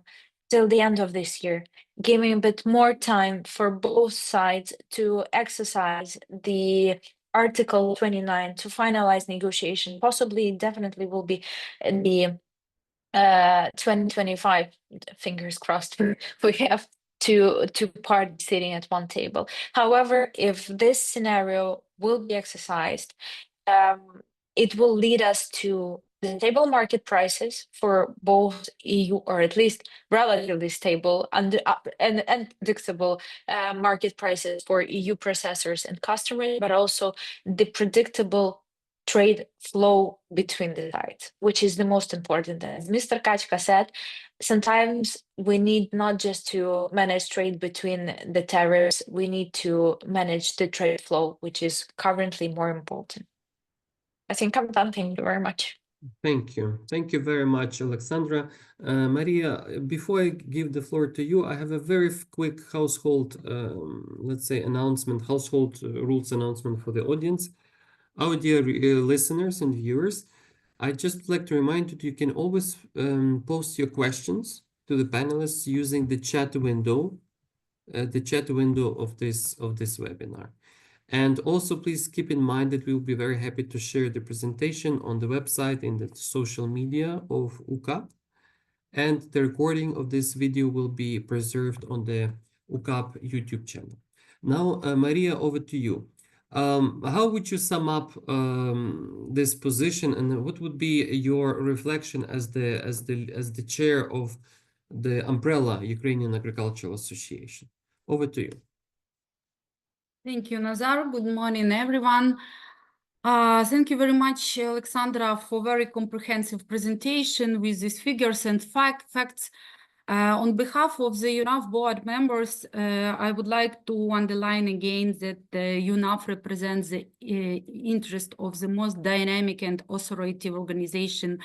till the end of this year, giving a bit more time for both sides to exercise the Article 29 to finalize negotiation. Possibly, definitely will be the 2025, fingers crossed, we have two parties sitting at one table. However, if this scenario will be exercised, it will lead us to stable market prices for both EU, or at least relatively stable and predictable market prices for EU processors and customers, but also the predictable trade flow between the sides, which is the most important. As Mr. Kachka said, sometimes we need not just to manage trade between the tariffs, we need to manage the trade flow, which is currently more important. I think I'm done. Thank you very much. Thank you. Thank you very much, Alexandra. Maria, before I give the floor to you, I have a very quick household, let's say, announcement, household rules announcement for the audience. Our dear listeners and viewers, I'd just like to remind you that you can always post your questions to the panelists using the chat window of this webinar. And also, please keep in mind that we will be very happy to share the presentation on the website in the social media of UCAB. And the recording of this video will be preserved on the UCAB YouTube channel. Now, Maria, over to you. How would you sum up this position, and what would be your reflection as the chair of the umbrella Ukrainian Agricultural Association? Over to you. Thank you, Nazar. Good morning, everyone. Thank you very much, Alexandra, for very comprehensive presentation with these figures and facts. On behalf of the UNAF board members, I would like to underline again that UNAF represents the interest of the most dynamic and authoritative organization,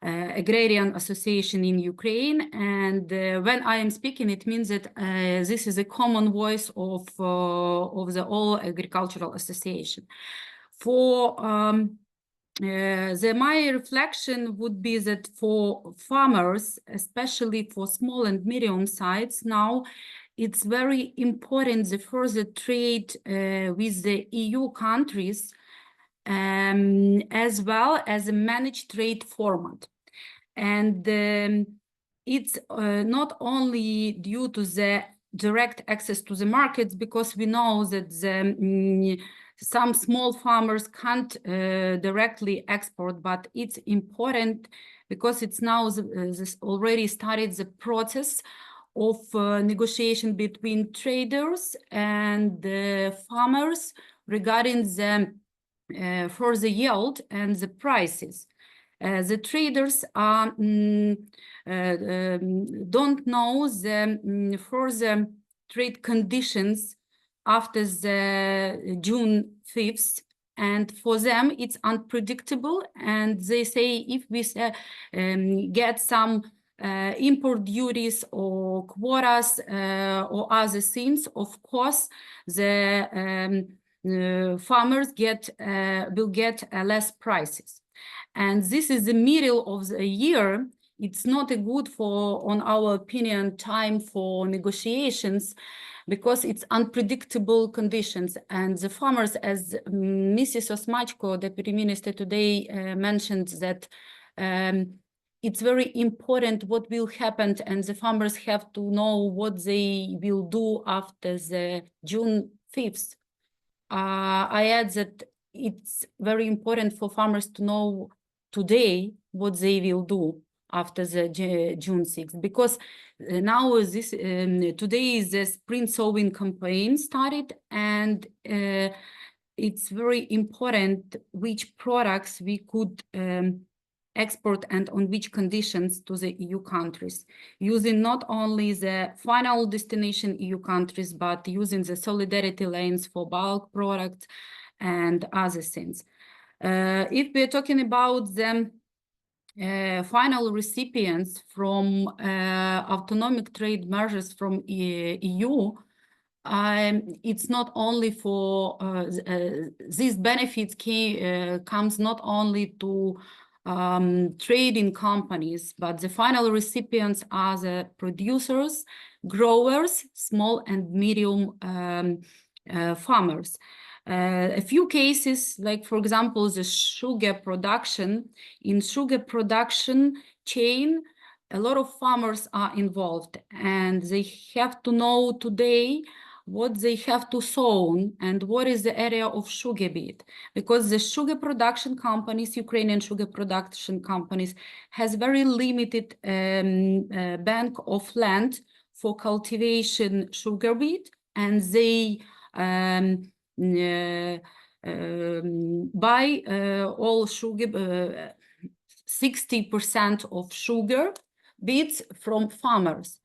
Agrarian Association in Ukraine. And when I am speaking, it means that this is a common voice of the all agricultural association. For my reflection would be that for farmers, especially for small and medium sites, now it's very important the further trade with the EU countries, as well as a managed trade format. And it's not only due to the direct access to the markets, because we know that some small farmers can't directly export, but it's important because it's now this already started the process of negotiation between traders and the farmers regarding the for the yield and the prices. The traders don't know the further trade conditions after the June 5th, and for them it's unpredictable, and they say if we get some import duties or quotas or other things, of course the farmers will get less prices. And this is the middle of the year. It's not a good for, on our opinion, time for negotiations, because it's unpredictable conditions. And the farmers, as Mrs. Osmachko, Deputy Minister, today mentioned that it's very important what will happen, and the farmers have to know what they will do after the June 5th. I add that it's very important for farmers to know today what they will do after the June 6th, because now this today is the spring sowing campaign started, and it's very important which products we could export and on which conditions to the EU countries, using not only the final destination EU countries, but using the solidarity lanes for bulk products and other things. If we're talking about the final recipients from autonomic trade measures from EU, it's not only for these benefits comes not only to trading companies, but the final recipients are the producers, growers, small and medium farmers. A few cases, like for example, the sugar production. In sugar production chain, a lot of farmers are involved, and they have to know today what they have to sow and what is the area of sugar beet, because the sugar production companies, Ukrainian sugar production companies, has very limited bank of land for cultivation sugar beet, and they buy all sugar, 60% of sugar beets from farmers.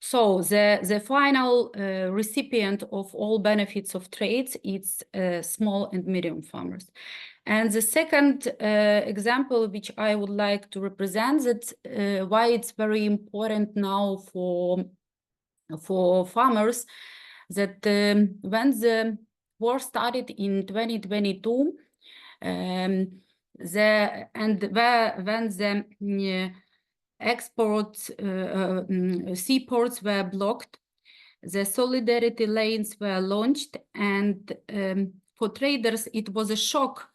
So the final recipient of all benefits of trades, it's small and medium farmers. And the second example, which I would like to represent, that why it's very important now for farmers, that when the war started in 2022, when the exports, seaports were blocked, the solidarity lanes were launched, and for traders it was a shock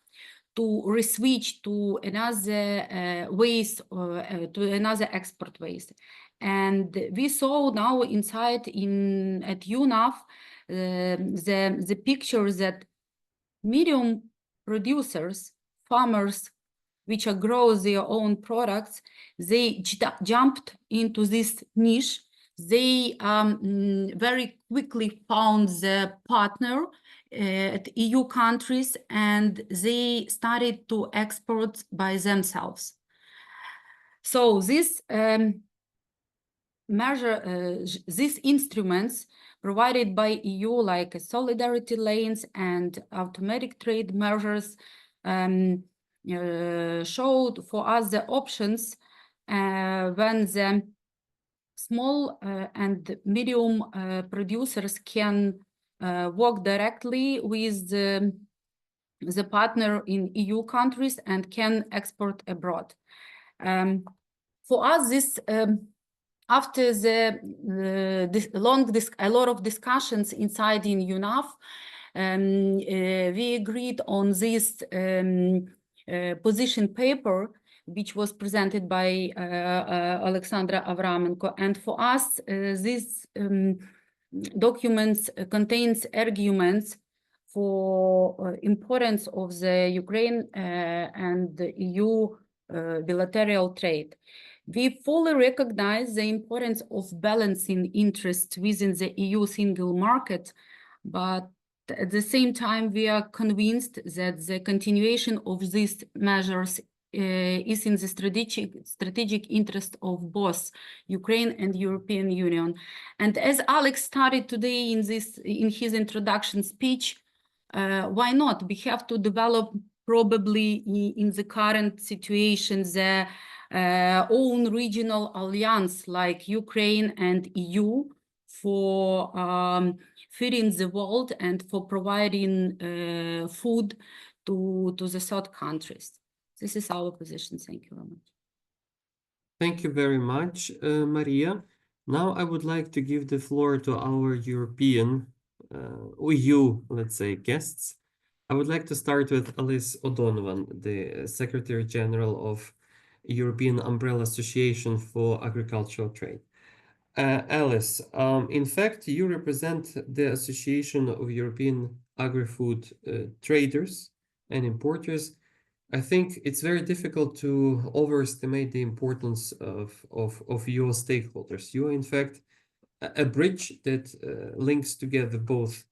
to re-switch to another ways, to another export ways. And we saw now inside at UNAF the picture that medium producers, farmers, which grow their own products, they jumped into this niche. They very quickly found the partner at EU countries, and they started to export by themselves. So this these instruments provided by EU, like solidarity lanes and automatic trade measures, showed for us the options when the small and medium producers can work directly with the partner in EU countries and can export abroad. For us, this after a lot of discussions inside in UNAF, we agreed on this position paper, which was presented by Alexandra Avramenko. And for us, this documents contains arguments for importance of the Ukraine and the EU bilateral trade. We fully recognize the importance of balancing interests within the EU single market, but at the same time, we are convinced that the continuation of these measures is in the strategic interest of both Ukraine and European Union. And as Alex started today in his introduction speech, why not? We have to develop probably in the current situation the own regional alliance like Ukraine and EU for feeding the world and for providing food to the third countries. This is our position. Thank you very much. Thank you very much, Maria. Now I would like to give the floor to our European, EU, let's say, guests. I would like to start with Alice O'Donovan, the Secretary General of European Umbrella Association for Agricultural Trade. Alice, in fact, you represent the Association of European Agri-Food Traders and Importers. I think it's very difficult to overestimate the importance of your stakeholders. You are, in fact, a bridge that links together both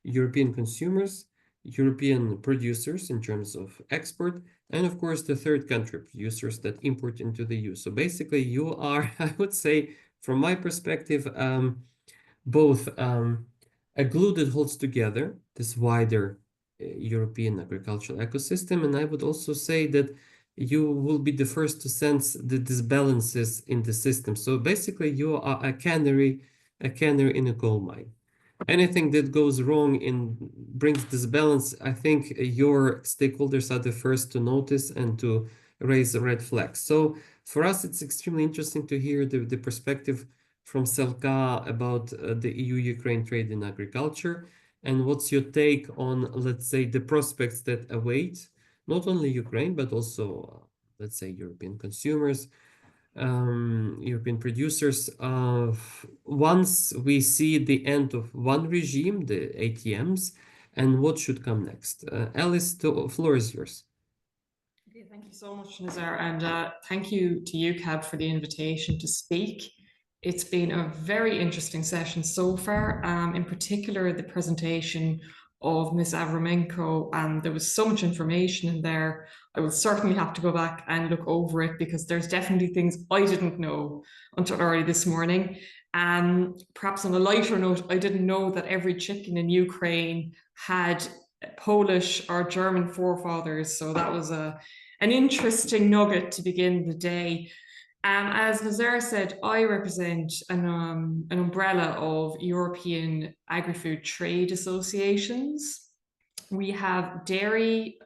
European consumers, European producers in terms of export, and of course the third country producers that import into the EU. So basically you are, I would say, from my perspective, both a glue that holds together this wider European agricultural ecosystem. And I would also say that you will be the first to sense the disbalances in the system. So basically you are a canary in a coal mine. Anything that goes wrong brings disbalance, I think your stakeholders are the first to notice and to raise red flags. So for us, it's extremely interesting to hear the perspective from Selka about the EU-Ukraine trade in agriculture. And what's your take on, let's say, the prospects that await not only Ukraine, but also, let's say, European consumers, European producers, once we see the end of one regime, the ATMs, and what should come next? Alice, the floor is yours. Okay, thank you so much, Nazar, and thank you to UCAB for the invitation to speak. It's been a very interesting session so far, in particular the presentation of Ms. Avramenko, and there was so much information in there. I will certainly have to go back and look over it because there's definitely things I didn't know until early this morning. Perhaps on a lighter note, I didn't know that every chicken in Ukraine had Polish or German forefathers, so that was an interesting nugget to begin the day. As Nazar said, I represent an umbrella of European agri-food trade associations. We have a dairy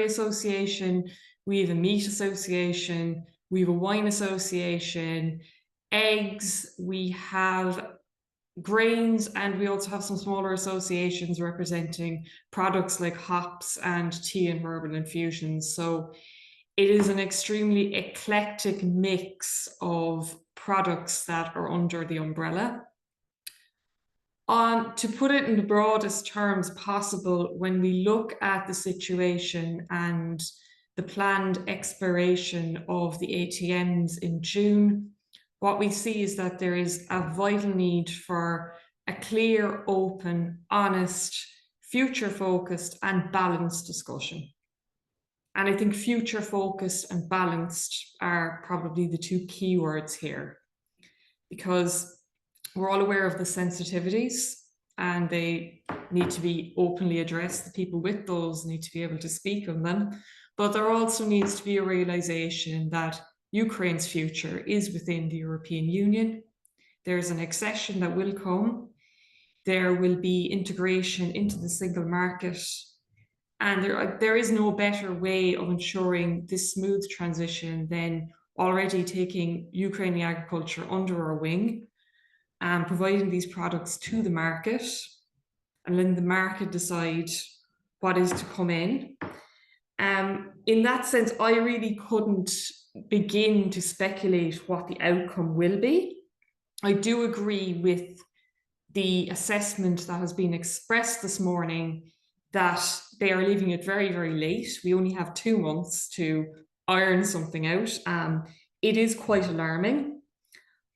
association, we have a meat association, we have a wine association, eggs, we have grains, and we also have some smaller associations representing products like hops and tea and herbal infusions. So it is an extremely eclectic mix of products that are under the umbrella. To put it in the broadest terms possible, when we look at the situation and the planned expiration of the ATMs in June, what we see is that there is a vital need for a clear, open, honest, future-focused and balanced discussion. And I think future focused and balanced are probably the two key words here, because we're all aware of the sensitivities and they need to be openly addressed. The people with those need to be able to speak on them. But there also needs to be a realization that Ukraine's future is within the European Union. There's an accession that will come. There will be integration into the single market. And there is no better way of ensuring this smooth transition than already taking Ukrainian agriculture under our wing and providing these products to the market and letting the market decide what is to come in. In that sense, I really couldn't begin to speculate what the outcome will be. I do agree with the assessment that has been expressed this morning that they are leaving it very, very late. We only have 2 months to iron something out. It is quite alarming.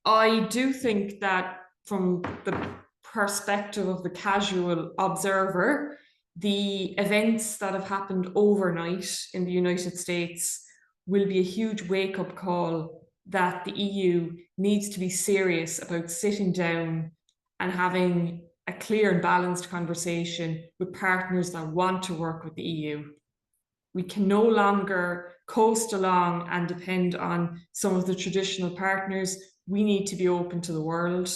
I do think that from the perspective of the casual observer, the events that have happened overnight in the United States will be a huge wake-up call that the EU needs to be serious about sitting down and having a clear and balanced conversation with partners that want to work with the EU. We can no longer coast along and depend on some of the traditional partners. We need to be open to the world.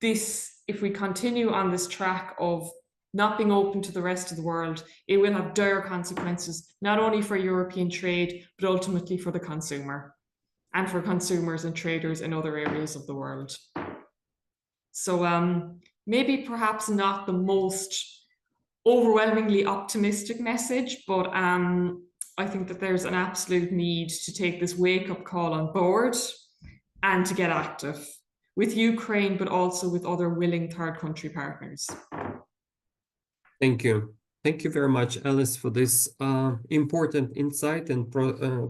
If we continue on this track of not being open to the rest of the world, it will have dire consequences, not only for European trade, but ultimately for the consumer. and for consumers and traders in other areas of the world. So maybe perhaps not the most overwhelmingly optimistic message, but I think that there's an absolute need to take this wake-up call on board and to get active with Ukraine, but also with other willing third country partners. Thank you. Thank you very much, Alice, for this important insight and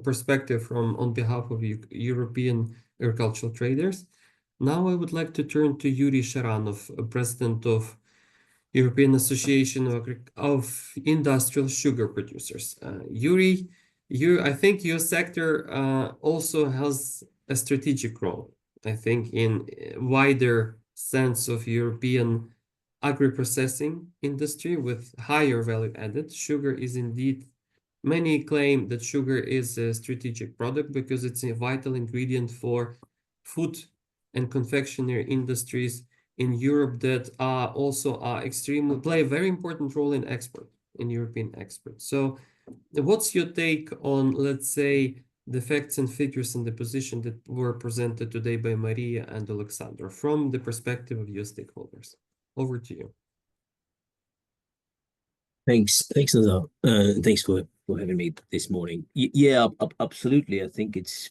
perspective on behalf of European agricultural traders. Now I would like to turn to Yuri Sharanov, President of European Association of Industrial Sugar Producers. Yuri, I think your sector also has a strategic role, I think, in a wider sense of European agri-processing industry with higher value added. Sugar is indeed, many claim that sugar is a strategic product because it's a vital ingredient for food and confectionery industries in Europe that play a very important role in European export. So what's your take on, let's say, the facts and figures and the position that were presented today by Maria and Alexandra from the perspective of your stakeholders? Over to you. Thanks, Nazar. Thanks for having me this morning. Yeah, absolutely. I think it's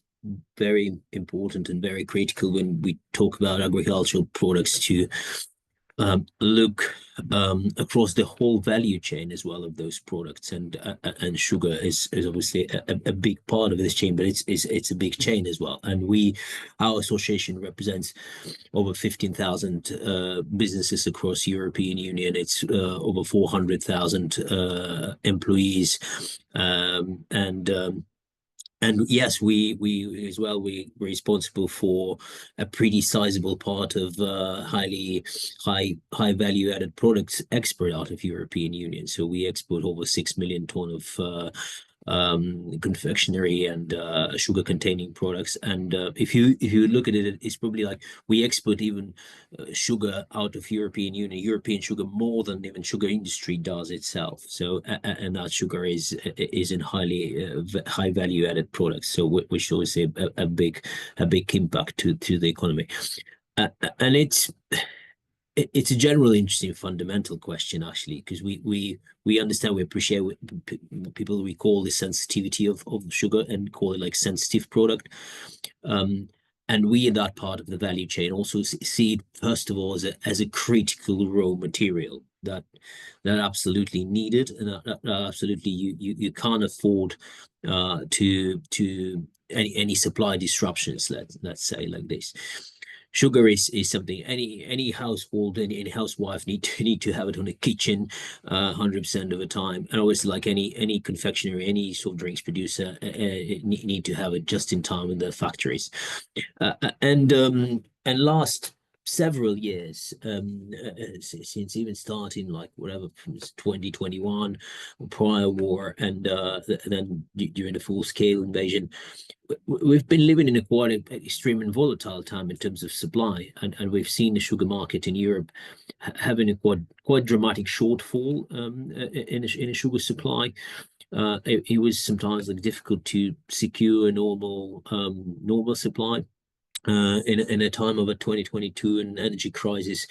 very important and very critical when we talk about agricultural products to look across the whole value chain as well of those products, and sugar is obviously a big part of this chain, but it's a big chain as well. And our association represents over 15,000 businesses across European Union. It's over 400,000 employees, and yes, we as well, we're responsible for a pretty sizable part of high value added products export out of European Union. So we export over 6 million ton of confectionery and sugar containing products. And if you look at it, it's probably like we export even sugar out of European Union, sugar more than even sugar industry does itself. So and that sugar is in high value added products, so which always a big impact to the economy. And it's a generally interesting fundamental question, actually, because we understand, we appreciate people recall the sensitivity of sugar and call it like sensitive product. And we in that part of the value chain also see it, first of all, as a critical raw material that absolutely needed, and that absolutely you can't afford to any supply disruptions, let's say like this. Sugar is something any household, any housewife need to have it on the kitchen 100% of the time, and obviously like any confectionery, any soft drinks producer need to have it just in time in their factories. And last several years, since even starting like whatever from 2021 prior war, and then during the full-scale invasion, we've been living in a quite extreme and volatile time in terms of supply, and we've seen the sugar market in Europe having a quite dramatic shortfall in a sugar supply. It was sometimes like difficult to secure a normal supply in a time of a 2022 and energy crisis.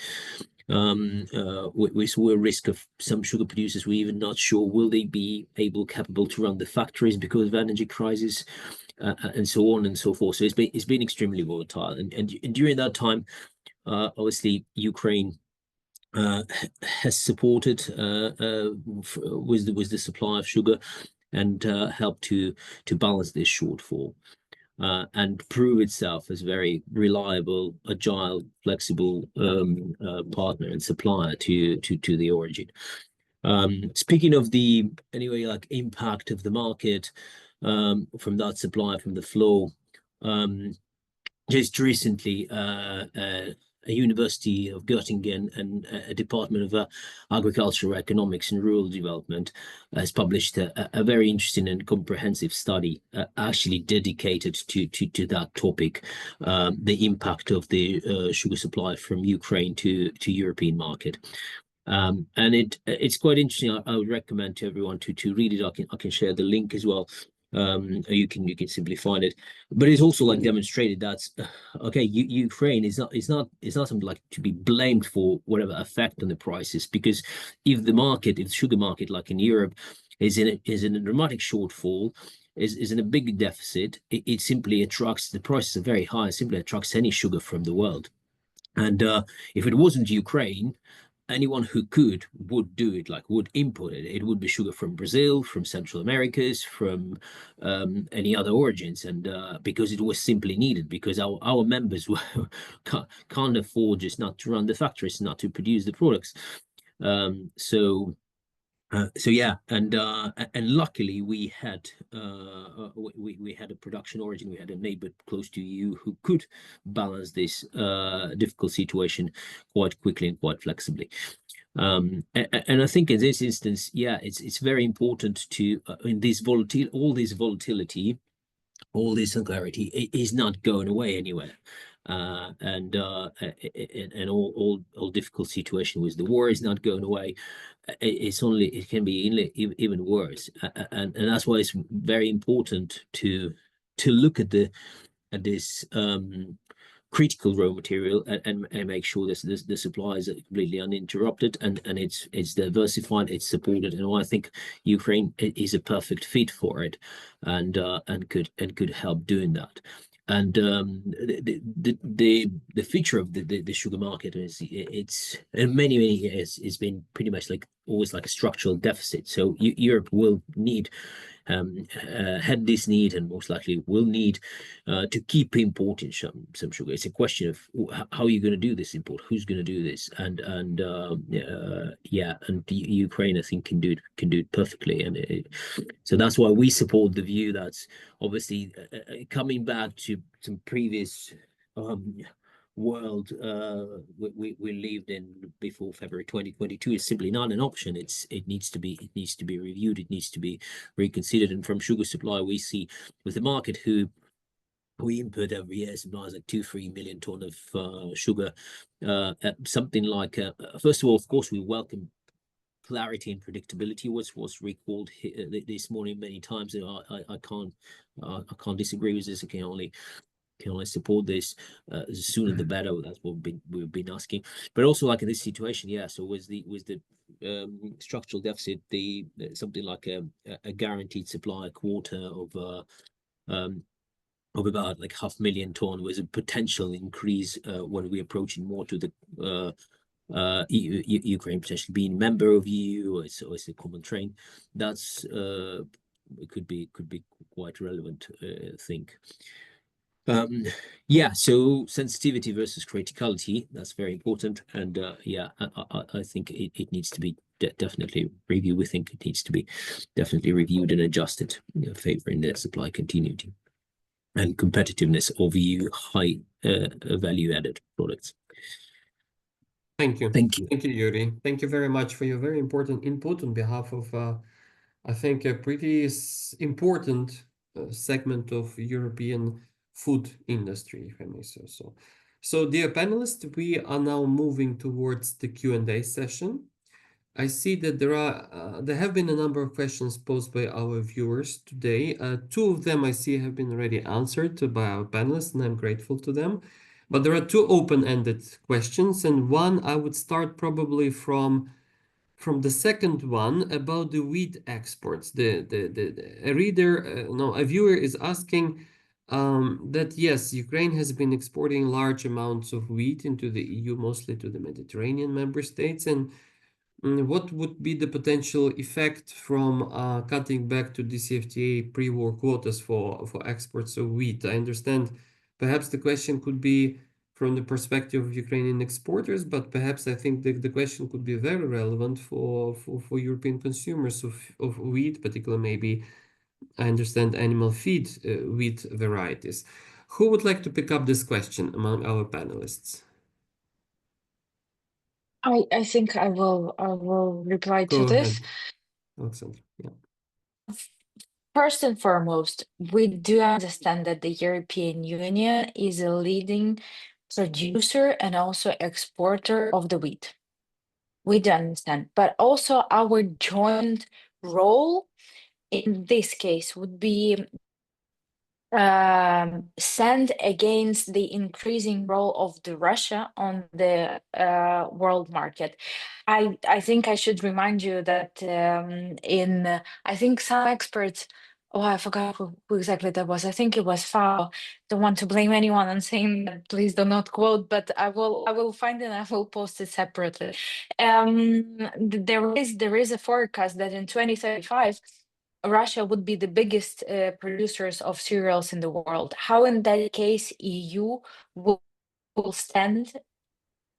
We saw a risk of some sugar producers. We're even not sure will they be capable to run the factories because of energy crisis. And so on and so forth. So it's been extremely volatile, and during that time, obviously Ukraine has supported with the supply of sugar and helped to balance this shortfall and prove itself as very reliable, agile, flexible partner and supplier to the origin. Speaking of the impact of the market. From that supply, from the flow, just recently a University of Göttingen and a Department of Agricultural Economics and Rural Development has published a very interesting and comprehensive study actually dedicated to that topic, the impact of the sugar supply from Ukraine to European market. And it's quite interesting. I would recommend to everyone to read it. I can share the link as well. You can simply find it, but it's also like demonstrated that okay, Ukraine is not something like to be blamed for whatever effect on the prices, because if the sugar market, like in Europe, is in a dramatic shortfall, is in a big deficit, it simply attracts, the prices are very high, it simply attracts any sugar from the world. And if it wasn't Ukraine, anyone who would do it, like would import it. It would be sugar from Brazil, from Central Americas, from any other origins, and because it was simply needed, because our members can't afford just not to run the factories, not to produce the products. So yeah, and luckily we had a production origin, we had a neighbor close to you who could balance this difficult situation quite quickly and quite flexibly. And I think in this instance, yeah, it's very important to in this volatility, all this unclarity is not going away anywhere. And all difficult situation with the war is not going away. It can be even worse, and that's why it's very important to look at this critical raw material and make sure the supplies are completely uninterrupted, and it's diversified, it's supported, and I think Ukraine is a perfect fit for it, and could help doing that. And the feature of the sugar market is it's in many years it's been pretty much like always like a structural deficit. So Europe will need had this need, and most likely will need to keep importing some sugar. It's a question of how are you going to do this import? Who's going to do this? And yeah, and Ukraine I think can do it perfectly, and so that's why we support the view that's obviously coming back to some previous world we lived in before February 2022 is simply not an option. It needs to be reviewed, it needs to be reconsidered. And from sugar supply, we see with the market who we import every year supplies like 2-3 million ton of sugar, something like first of all, of course, we welcome clarity and predictability, was recalled this morning many times. I can't disagree with this. I can only support this. The sooner the better. That's what we've been asking. But also, like in this situation, yeah. So with the structural deficit, something like a guaranteed supply quota of about like 500,000 ton was a potential increase when we're approaching more to the Ukraine potentially being a member of EU. It's a common train. That's it could be quite relevant, I think. Yeah, so sensitivity versus criticality, that's very important. And yeah, I think it needs to be definitely reviewed. We think it needs to be definitely reviewed and adjusted, favoring the supply continuity and competitiveness of EU high value added products. Thank you. Thank you. Thank you, Yuri. Thank you very much for your very important input on behalf of, I think, a pretty important segment of European food industry, if I may say so. So, dear panelists, we are now moving towards the Q&A session. I see that there have been a number of questions posed by our viewers today. Two of them I see have been already answered by our panelists, and I'm grateful to them. But there are two open-ended questions, and one I would start probably from the second one about the wheat exports. A reader, no, a viewer is asking that yes, Ukraine has been exporting large amounts of wheat into the EU, mostly to the Mediterranean member states, and what would be the potential effect from cutting back to DCFTA pre-war quotas for exports of wheat? I understand perhaps the question could be from the perspective of Ukrainian exporters, but perhaps I think the question could be very relevant for European consumers of wheat, particularly maybe, I understand, animal feed wheat varieties. Who would like to pick up this question among our panelists? I think I will reply to Go this. ahead, Alexander. Yeah. First and foremost, we do understand that the European Union is a leading producer and also exporter of the wheat. We do understand, but also our joint role in this case would be stand against the increasing role of the Russia on the world market. I think I should remind you that I think some experts, oh, I forgot who exactly that was. I think it was FAO. Don't want to blame anyone on saying that, please do not quote, but I will find it and I will post it separately. There is a forecast that in 2035 Russia would be the biggest producers of cereals in the world. How in that case EU will stand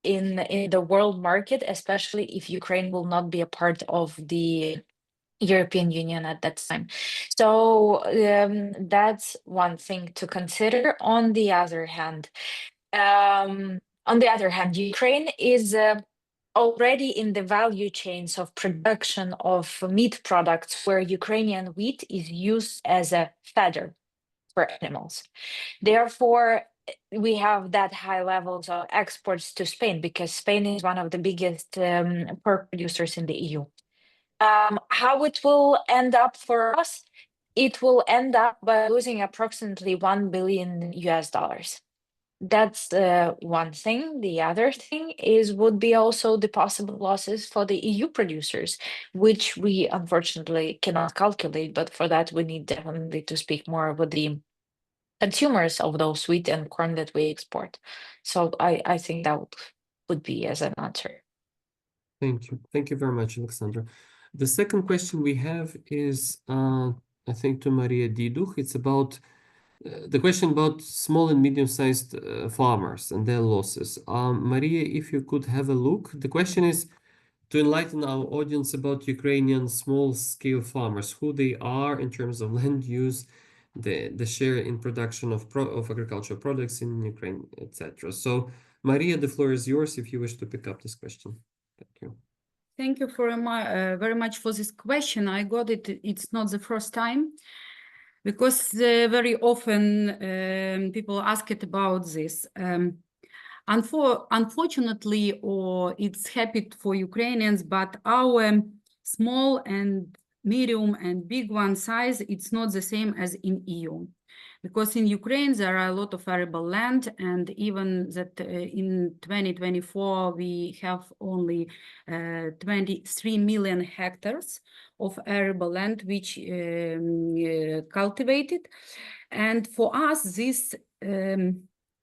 in the world market, especially if Ukraine will not be a part of the European Union at that time. So that's one thing to consider. On the other hand, Ukraine is already in the value chains of production of meat products, where Ukrainian wheat is used as a fodder for animals. Therefore, we have that high levels of exports to Spain, because Spain is one of the biggest pork producers in the EU. How it will end up for us? It will end up by losing approximately $1 billion. That's one thing. The other thing would be also the possible losses for the EU producers, which we unfortunately cannot calculate. But for that, we need definitely to speak more with the consumers of those wheat and corn that we export. So I think that would be as an answer. Thank you. Thank you very much, Alexandra. The second question we have is, I think, to Maria Diduch. It's about the question about small and medium-sized farmers and their losses. Maria, if you could have a look. The question is to enlighten our audience about Ukrainian small-scale farmers, who they are in terms of land use, the share in production of agricultural products in Ukraine, etc. So, Maria, the floor is yours if you wish to pick up this question. Thank you. Thank you very much for this question. I got it. It's not the first time, because very often people ask it about this. Unfortunately, or it's happy for Ukrainians, but our small and medium and big one size, it's not the same as in EU. Because in Ukraine, there are a lot of arable land, and even that in 2024, we have only 23 million hectares of arable land which cultivated. And for us, this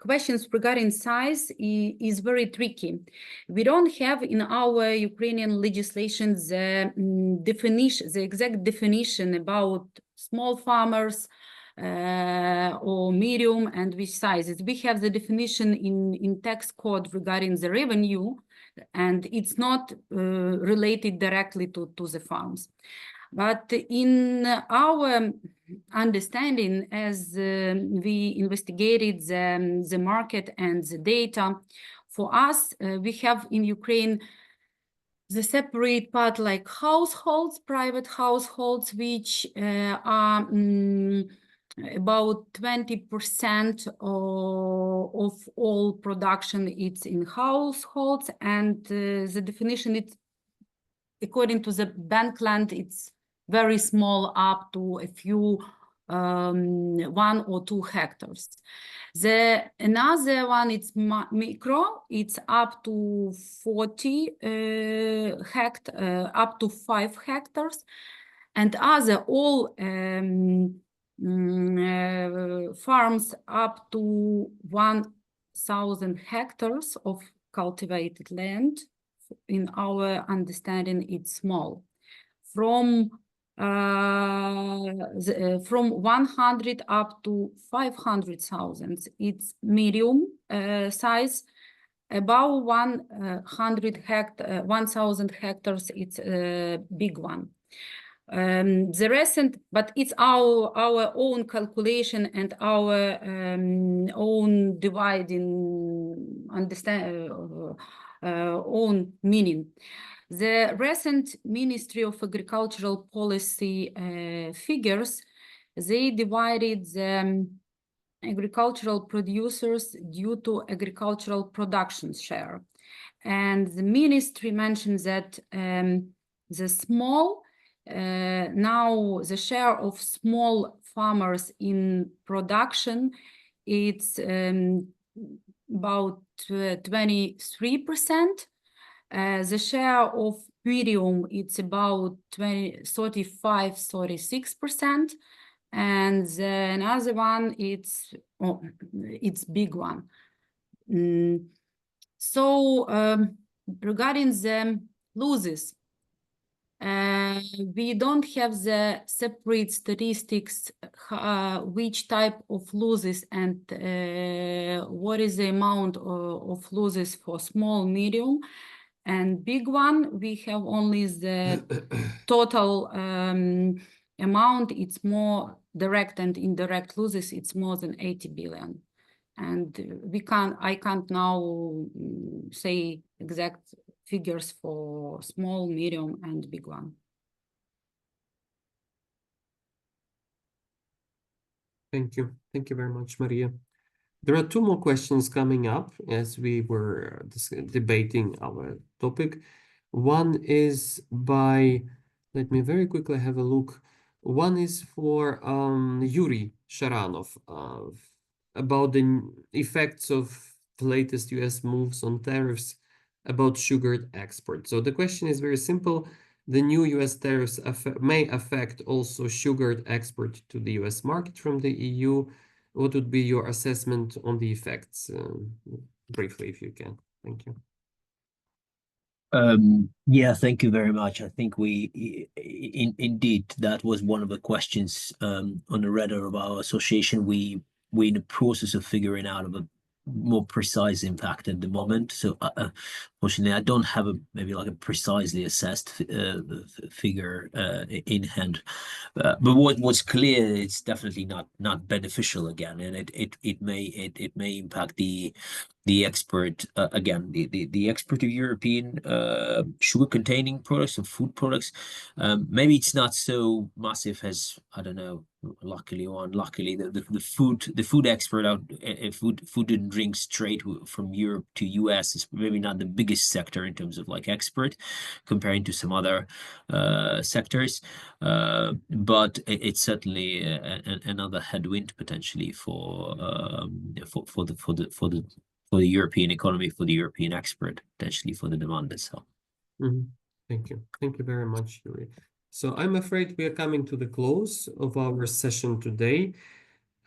questions regarding size is very tricky. We don't have in our Ukrainian legislation the definition, the exact definition about small farmers, or medium and which sizes. We have the definition in tax code regarding the revenue, and it's not related directly to the farms. But in our understanding, as we investigated the market and the data, for us, we have in Ukraine the separate part like households, private households, which are about 20% of all production, it's in households, and the definition, it's according to the bank land, it's very small, up to a few 1 or 2 hectares. Another one, it's micro, it's up to 40 up to 5 hectares, and other all farms up to 1,000 hectares of cultivated land. In our understanding, it's small. From 100 up to 500,000, it's medium size. Above 1,000 hectares, it's a big one. The recent, but it's our own calculation and our own dividing own meaning. The recent Ministry of Agricultural Policy figures, they divided the agricultural producers due to agricultural production share. And the ministry mentions that the small Now the share of small farmers in production, it's about 23%. The share of medium, it's about 36%. And the another one, it's big one. So regarding the losses, we don't have the separate statistics, which type of losses and what is the amount of losses for small, medium, and big one. We have only the total amount. It's more direct and indirect losses. It's more than 80 billion. And I can't now say exact figures for small, medium, and big one. Thank you. Thank you very much, Maria. There are two more questions coming up as we were debating our topic. One is by, let me very quickly have a look. One is for Yuri Sharanov about the effects of the latest US moves on tariffs about sugar export. So the question is very simple. The new US tariffs may affect also sugar export to the US market from the EU. What would be your assessment on the effects? Briefly, if you can. Thank you. Yeah, thank you very much. I think indeed that was one of the questions on the radar of our association. We're in the process of figuring out a more precise impact at the moment. So fortunately, I don't have maybe like a precisely assessed figure in hand. But what's clear, it's definitely not beneficial again, and it may impact the export again, the export of European sugar containing products and food products. Maybe it's not so massive as, I don't know, luckily or unluckily, the food export out, food and drinks trade from Europe to US is maybe not the biggest sector in terms of like export comparing to some other sectors, but it's certainly another headwind potentially for the European economy, for the European export, potentially for the demand itself. Thank you. Thank you very much, Yuri. So I'm afraid we are coming to the close of our session today.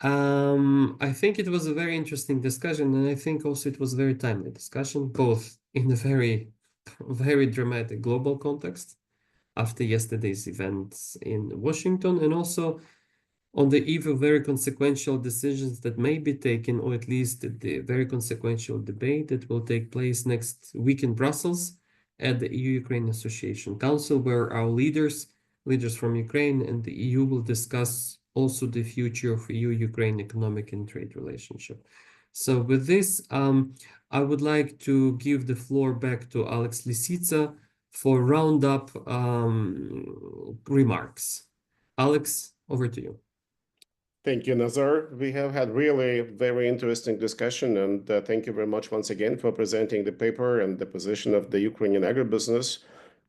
I think it was a very interesting discussion, and I think also it was a very timely discussion, both in a very, very dramatic global context after yesterday's events in Washington, and also on the eve of very consequential decisions that may be taken, or at least the very consequential debate that will take place next week in Brussels at the EU-Ukraine Association Council, where our leaders from Ukraine and the EU will discuss also the future of EU-Ukraine economic and trade relationship. So with this, I would like to give the floor back to Alex Lisitsa for roundup remarks. Alex, over to you. Thank you, Nazar. We have had really very interesting discussion, and thank you very much once again for presenting the paper and the position of the Ukrainian agribusiness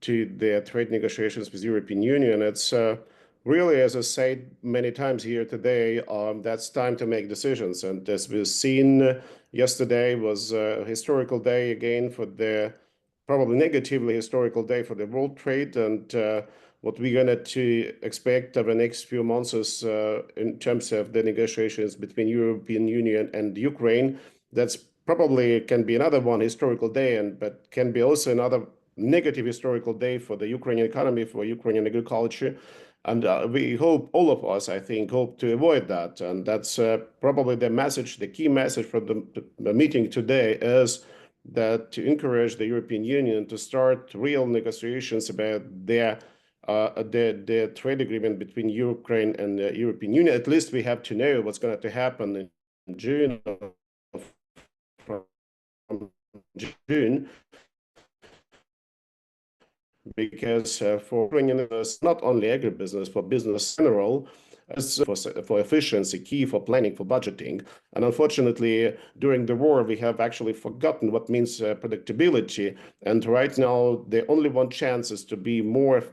to the trade negotiations with the European Union. It's really, as I said many times here today, that's time to make decisions. And as we've seen yesterday was a historical day again for the, probably negatively historical day for the world trade, and what we're going to expect over the next few months is in terms of the negotiations between European Union and Ukraine. That's probably can be another one historical day, but can be also another negative historical day for the Ukrainian economy, for Ukrainian agriculture. And we hope, all of us, I think, hope to avoid that. And that's probably the message, the key message from the meeting today is that to encourage the European Union to start real negotiations about the trade agreement between Ukraine and the European Union. At least we have to know what's going to happen in June. Because for Ukrainian, it's not only agribusiness, for business in general, for efficiency, key for planning, for budgeting. And unfortunately, during the war, we have actually forgotten what means predictability. And right now, the only one chance is to be more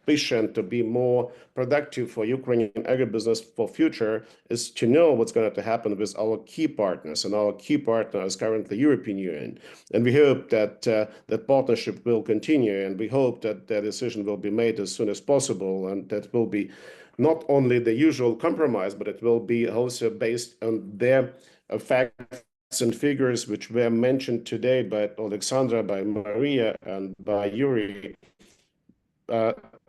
efficient, to be more productive for Ukrainian agribusiness for future, is to know what's going to happen with our key partners, and our key partner is currently European Union. And we hope that that partnership will continue, and we hope that the decision will be made as soon as possible, and that will be not only the usual compromise, but it will be also based on their facts and figures which were mentioned today by Alexandra, by Maria, and by Yuri.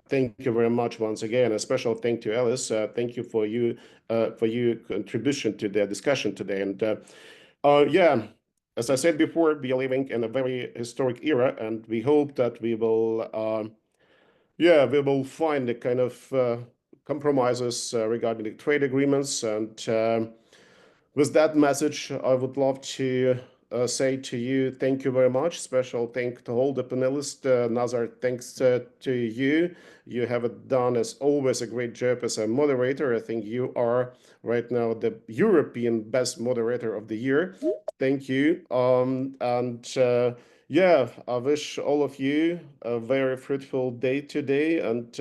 Thank you very much once again. A special thank to Alice. Thank you for your contribution to the discussion today. And yeah, as I said before, we are living in a very historic era, and we hope that we will find the kind of compromises regarding the trade agreements. And with that message, I would love to say to you, thank you very much. Special thank to all the panelists. Nazar, thanks to you. You have done, as always, a great job as a moderator. I think you are right now the European best moderator of the year. Thank you. Yeah, I wish all of you a very fruitful day today. And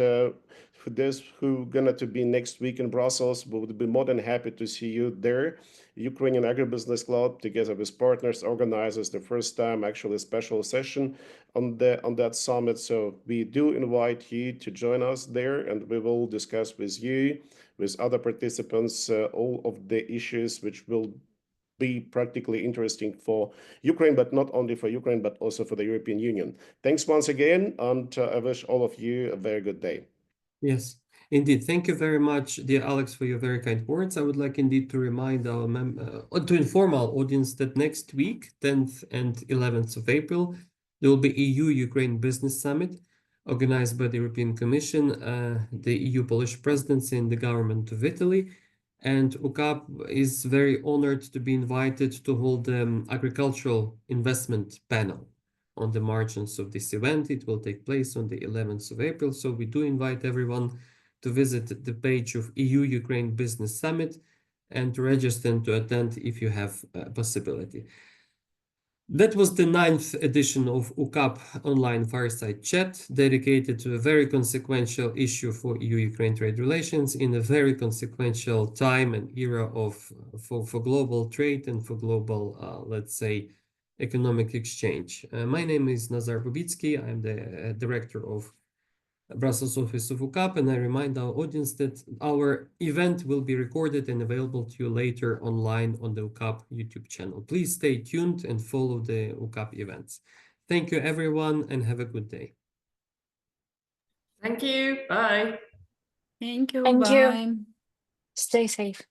for those who are going to be next week in Brussels, we would be more than happy to see you there. Ukrainian Agribusiness Club, together with partners, organizes the first time actually a special session on that summit. So we do invite you to join us there, and we will discuss with you, with other participants, all of the issues which will be practically interesting for Ukraine, but not only for Ukraine, but also for the European Union. Thanks once again, and I wish all of you a very good day. Yes, indeed. Thank you very much, dear Alex, for your very kind words. I would like indeed to remind to inform our audience that next week, 10th and 11th of April, there will be EU-Ukraine Business Summit organized by the European Commission, the EU Polish presidency, and the government of Italy. And UCAB is very honored to be invited to hold the agricultural investment panel on the margins of this event. It will take place on the 11th of April. So we do invite everyone to visit the page of EU-Ukraine Business Summit and to register and to attend if you have a possibility. That was the 9th edition of UCAB Online Fireside Chat, dedicated to a very consequential issue for EU-Ukraine trade relations in a very consequential time and era for global trade and for global, let's say, economic exchange. My name is Nazar Bubitsky. I'm the director of Brussels office of UCAB, and I remind our audience that our event will be recorded and available to you later online on the UCAB YouTube channel. Please stay tuned and follow the UCAB events. Thank you, everyone, and have a good day. Thank you. Bye. Thank you. Thank Bye. you. Stay safe.